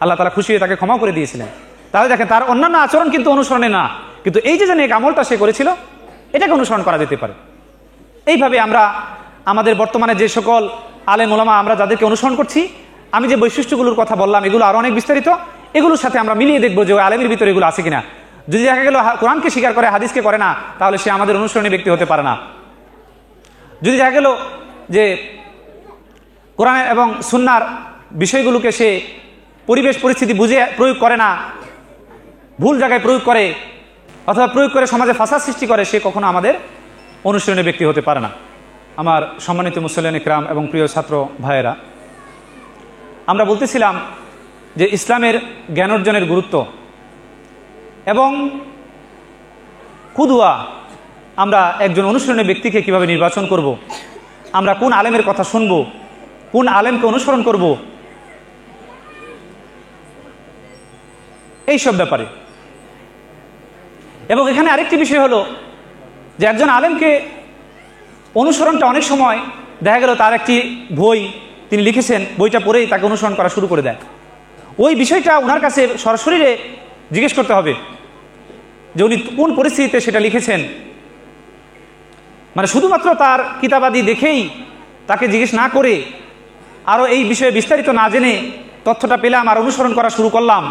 আল্লাহ তাআলা খুশি হয়ে তাকে ক্ষমা করে দিয়েছিলেন। তাহলে দেখেন তার অন্যান্য আচরণ কিন্তু অনুসরণে না, কিন্তু এই যে নেক আমলটা সে করেছিল এটাকে অনুসরণ করা যেতে পারে। এইভাবে আমরা আমাদের বর্তমানে যে সকল আলেম ওলামা আমরা যাদেরকে অনুসরণ করছি, আমি যে বৈশিষ্ট্যগুলোর কথা বললাম এগুলো আরো অনেক বিস্তারিত, এগুলোর সাথে আমরা মিলিয়ে দেখবো যে ওই আলেমের ভিতরে এগুলো আছে কিনা। যদি দেখা গেল কোরআনকে স্বীকার করে হাদিসকে করে না, তাহলে সে আমাদের অনুসরণী ব্যক্তি হতে পারে না। যদি দেখা গেল যে কোরআন এবং সুন্নাহর বিষয়গুলোকে সে পরিবেশ পরিস্থিতি বুঝে প্রয়োগ করে না, ভুল জায়গায় প্রয়োগ করে অথবা প্রয়োগ করে সমাজে ফাসাদ সৃষ্টি করে, সে কখনো আমাদের অনুসরণী ব্যক্তি হতে পারে না। আমার সম্মানিত মুসল্লিয়ান ইকরাম এবং প্রিয় ছাত্র ভাইয়েরা, আমরা বলতেছিলাম যে ইসলামের জ্ঞান অর্জনের গুরুত্ব এবং কুদওয়া, আমরা একজন অনুসরণীয় ব্যক্তিকে কিভাবে নির্বাচন করব, আমরা কোন আলেমের কথা শুনব, কোন আলেমকে অনুসরণ করব, এইসব ব্যাপারে। এবং এখানে আরেকটি বিষয় হলো যে একজন আলেমকে অনুসরণটা অনেক সময় দেখা গেল তার একটি বই তিনি লিখেছেন, বইটা পড়েই তাকে অনুসরণ করা শুরু করে দেয়। ওই বিষয়টা ওনার কাছে সরাসরি জিজ্ঞেস করতে হবে যে উনি কোন পরিস্থিতিতে সেটা লিখেছেন। মানে শুধুমাত্র তার কিতাবাদি দেখেই তাকে জিজ্ঞেস না করে, আরও এই বিষয়ে বিস্তারিত না জেনে তথ্যটা পেলাম আর অনুসরণ করা শুরু করলাম,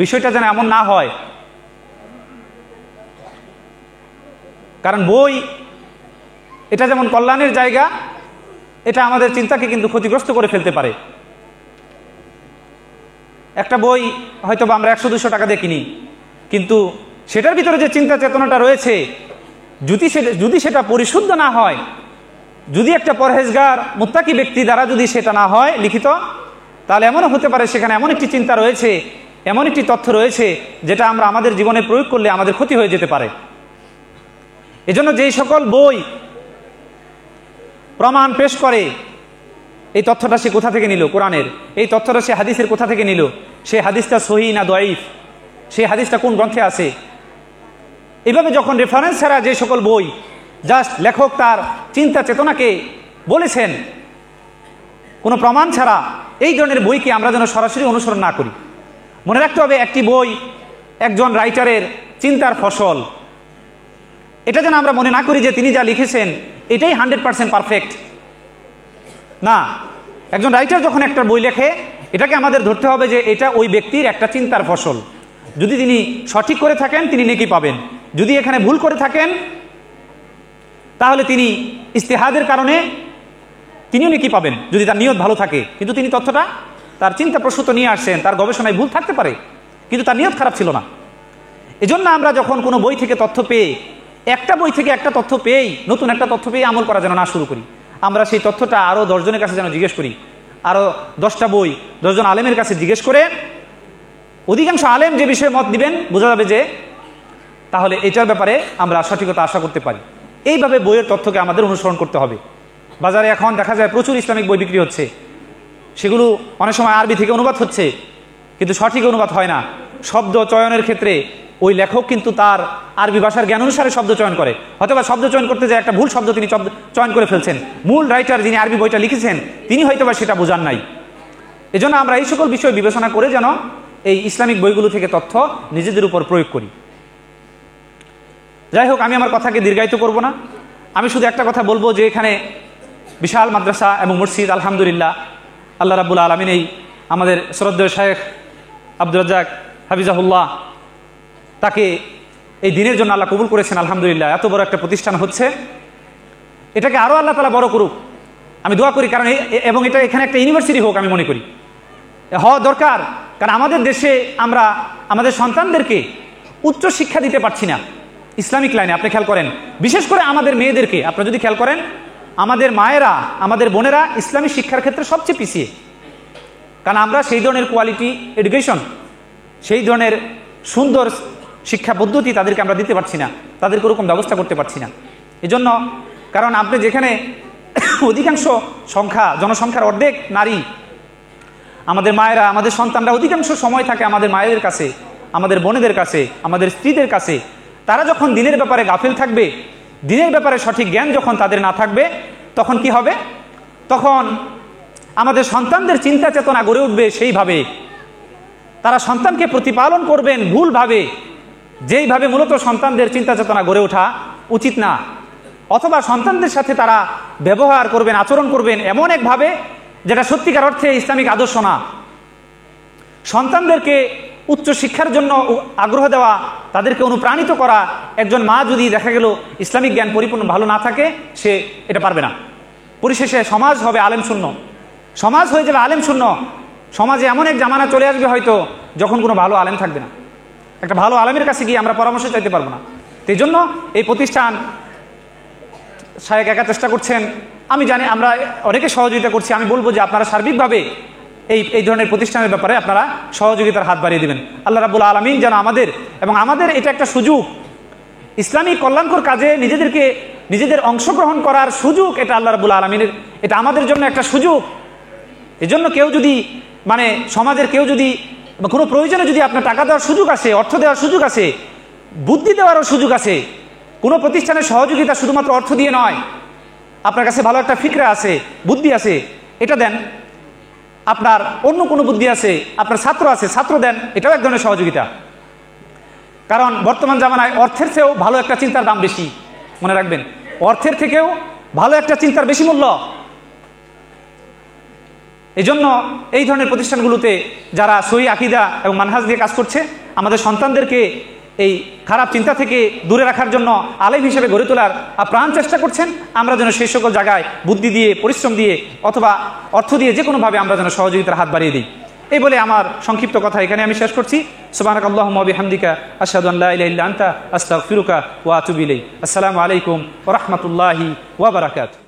বিষয়টা যেন এমন না হয়। কারণ বই এটা যেমন কল্যাণের জায়গা, এটা আমাদের চিন্তাকে কিন্তু ক্ষতিগ্রস্ত করে ফেলতে পারে। একটা বই হয়তো বা আমরা 100-200 টাকা দিয়ে কিনি, কিন্তু সেটার ভিতরে যে চিন্তা চেতনাটা রয়েছে, যদি সেটা পরিশুদ্ধ না হয়, যদি একটা পরহেজগার মুত্তাকি ব্যক্তি দ্বারা যদি সেটা না হয় লিখিত, তাহলে এমনও হতে পারে সেখানে এমন একটি চিন্তা রয়েছে, এমন একটি তথ্য রয়েছে যেটা আমরা আমাদের জীবনে প্রয়োগ করলে আমাদের ক্ষতি হয়ে যেতে পারে। এজন্য যেই সকল বই প্রমাণ পেশ করে এই তথ্যটা সে কোথা থেকে নিল, কোরআনের এই তথ্যটা সে হাদিসের কোথা থেকে নিল, সে হাদিসটা সহিহ না দঈফ, সেই হাদিসটা কোন গ্রন্থে আছে, এইভাবে যখন রেফারেন্স ছাড়া যে সকল বই জাস্ট লেখক তার চিন্তা চেতনাকে বলেছেন কোনো প্রমাণ ছাড়া, এই ধরনের বইকে আমরা যেন সরাসরি অনুসরণ না করি। মনে রাখতে হবে একটি বই একজন রাইটারের চিন্তার ফসল, এটা যেন আমরা মনে না করি যে তিনি যা লিখেছেন এটাই 100% পারফেক্ট। না, একজন রাইটার যখন একটা বই লেখে এটাকে আমাদের ধরতে হবে যে এটা ওই ব্যক্তির একটা চিন্তার ফসল। যদি তিনি সঠিক করে থাকেন তিনি নেকি পাবেন, যদি এখানে ভুল করে থাকেন তাহলে তিনি ইস্তেহাদের কারণে তিনিও নেকি পাবেন, যদি তার নিয়ত ভালো থাকে। কিন্তু তিনি তথ্যটা তার চিন্তা প্রসূত নিয়ে আসছেন, তার গবেষণায় ভুল থাকতে পারে কিন্তু তার নিয়ত খারাপ ছিল না। এজন্য আমরা যখন কোনো বই থেকে তথ্য পেয়ে, একটা বই থেকে একটা তথ্য পেয়েই নতুন একটা তথ্য পেয়ে আমল করা যেন না শুরু করি, আমরা সেই তথ্যটা আরও 10 জনের কাছে যেন জিজ্ঞেস করি, আরও 10টা বই 10 জন আলেমের কাছে জিজ্ঞেস করে অধিকাংশ আলেম যে বিষয়ে মত দিবেন বোঝা যাবে যে তাহলে এটার ব্যাপারে আমরা সঠিকতা আশা করতে পারি। এইভাবে বইয়ের তথ্যকে আমাদের অনুসরণ করতে হবে। বাজারে এখন দেখা যায় প্রচুর ইসলামিক বই বিক্রি হচ্ছে, সেগুলো অনেক সময় আরবি থেকে অনুবাদ হচ্ছে কিন্তু সঠিক অনুবাদ হয় না। শব্দ চয়নের ক্ষেত্রে ওই লেখক কিন্তু তার আরবি ভাষার জ্ঞান অনুসারে শব্দ চয়ন করে, হয়তোবা শব্দ চয়ন করতে যায় একটা ভুল শব্দ তিনি চয়ন করে ফেলছেন, মূল রাইটার যিনি আরবি বইটা লিখেছেন তিনি হয়তোবা সেটা বোঝান নাই। এজন্য আমরা এই সকল বিষয় বিবেচনা করে যেন এই ইসলামিক বইগুলো থেকে তথ্য নিজেদের উপর প্রয়োগ করি। যাই হোক, আমি আমার কথাকে দীর্ঘায়িত করব না, আমি শুধু একটা কথা বলবো যে এখানে বিশাল মাদ্রাসা এবং মসজিদ, আলহামদুলিল্লাহ আল্লাহ রাব্বুল আলামিন এই আমাদের শ্রদ্ধেয় শায়েখ আব্দুর রাজ্জাক হাফিজাহুল্লাহ তাকে এই দিনের জন্য আল্লাহ কবুল করেছেন। আলহামদুলিল্লাহ এত বড় একটা প্রতিষ্ঠান হচ্ছে, এটাকে আরও আল্লাহ তাআলা বড় করুক আমি দোয়া করি। কারণ এবং এটা এখানে একটা ইউনিভার্সিটি হোক আমি মনে করি হওয়া দরকার। কারণ আমাদের দেশে আমরা আমাদের সন্তানদেরকে উচ্চ শিক্ষা দিতে পারছি না ইসলামিক লাইনে। আপনি খেয়াল করেন, বিশেষ করে আমাদের মেয়েদেরকে আপনি যদি খেয়াল করেন, আমাদের মায়েরা আমাদের বোনেরা ইসলামী শিক্ষার ক্ষেত্রে সবচেয়ে পিছিয়ে। কারণ আমরা সেই ধরনের কোয়ালিটি এডুকেশন, সেই ধরনের সুন্দর শিক্ষা পদ্ধতি তাদেরকে আমরা দিতে পারছি না, তাদেরকে ওরকম ব্যবস্থা করতে পারছি না। এজন্য কারণ আপনি যেখানে অধিকাংশ জনসংখ্যার অর্ধেক নারী, আমাদের মায়েরা আমাদের সন্তানরা অধিকাংশ সময় থাকে আমাদের মায়েদের কাছে, আমাদের বোনেদের কাছে, আমাদের স্ত্রীদের কাছে। তারা যখন দিনের ব্যাপারে গাফিল থাকবে, দিনের ব্যাপারে সঠিক জ্ঞান যখন তাদের না থাকবে, তখন কি হবে? তখন আমাদের সন্তানদের চিন্তা চেতনা গড়ে উঠবে সেইভাবে তারা সন্তানকে প্রতিপালন করবেন ভুলভাবে, যেইভাবে মূলত সন্তানদের চিন্তা চেতনা গড়ে ওঠা উচিত না, অথবা সন্তানদের সাথে তারা ব্যবহার করবেন, আচরণ করবেন এমন একভাবে যেটা সত্যিকার অর্থে ইসলামিক আদর্শ না। সন্তানদেরকে উচ্চ শিক্ষার জন্য আগ্রহ দেওয়া, তাদেরকে অনুপ্রাণিত করা, একজন মা যদি দেখা গেল ইসলামিক জ্ঞান পরিপূর্ণ ভালো না থাকে, সে এটা পারবে না। পরিশেষে সমাজ হবে আলেম শূন্য, সমাজ হয়ে যাবে আলেম শূন্য। সমাজে এমন এক জামানা চলে আসবে হয়তো যখন কোনো ভালো আলেম থাকবে না। একটা ভালো আলেমের কাছে গিয়ে আমরা পরামর্শ চাইতে পারবো না। এই জন্য এই প্রতিষ্ঠান শায়েখ একা চেষ্টা করছেন, আমি জানি আমরা অনেকে সহযোগিতা করছি। আমি বলবো যে আপনারা সার্বিকভাবে এই ধরনের প্রতিষ্ঠানের ব্যাপারে আপনারা সহযোগিতার হাত বাড়িয়ে দিবেন। আল্লাহ রাব্বুল আলামিন যেন আমাদের এটা একটা সুযোগ, ইসলামী কল্যাণকর কাজে নিজেদের অংশগ্রহণ করার সুযোগ, এটা আল্লাহ রাব্বুল আলামিনের, এটা আমাদের জন্য একটা সুযোগ। এজন্য কেউ যদি সমাজের কেউ যদি কোনো প্রয়োজনে যদি আপনার টাকা দেওয়ার সুযোগ আছে, অর্থ দেওয়ার সুযোগ আছে, বুদ্ধি দেওয়ারও সুযোগ আছে। কোনো প্রতিষ্ঠানের সহযোগিতা শুধুমাত্র অর্থ দিয়ে নয়, আপনার কাছে ভালো একটা ফিকরা আছে, বুদ্ধি আছে, এটা দেন। আপনার অন্য কোনো বুদ্ধি আছে, আপনার ছাত্র আছে, ছাত্র দেন, এটাও এক ধরনের সহযোগিতা। কারণ বর্তমান জামানায় অর্থের চেয়েও ভালো একটা চিন্তার দাম বেশি, মনে রাখবেন, অর্থের থেকেও ভালো একটা চিন্তার বেশি মূল্য। এই জন্য এই ধরনের প্রতিষ্ঠানগুলোতে যারা সহি আকীদা এবং মানহাজ দিয়ে কাজ করছে, আমাদের সন্তানদেরকে এই খারাপ চিন্তা থেকে দূরে রাখার জন্য আলেম হিসেবে গড়ে তোলার প্রাণ চেষ্টা করছেন। আমরা যেন সেই সকল জায়গায় বুদ্ধি দিয়ে, পরিশ্রম দিয়ে অথবা অর্থ দিয়ে যে কোনোভাবে আমরা যেন সহযোগিতার হাত বাড়িয়ে দিই। এই বলে আমার সংক্ষিপ্ত কথা এখানে আমি শেষ করছি। সুবহানাকাল্লাহুম্মা ওয়া বিহামদিকা আশহাদু আল্লা ইলাহা ইল্লা আনতা আস্তাগফিরুকা ওয়া আতুবু ইলাইক। আসসালামু আলাইকুম ওয়া রাহমাতুল্লাহি ওয়া বারাকাতুহু।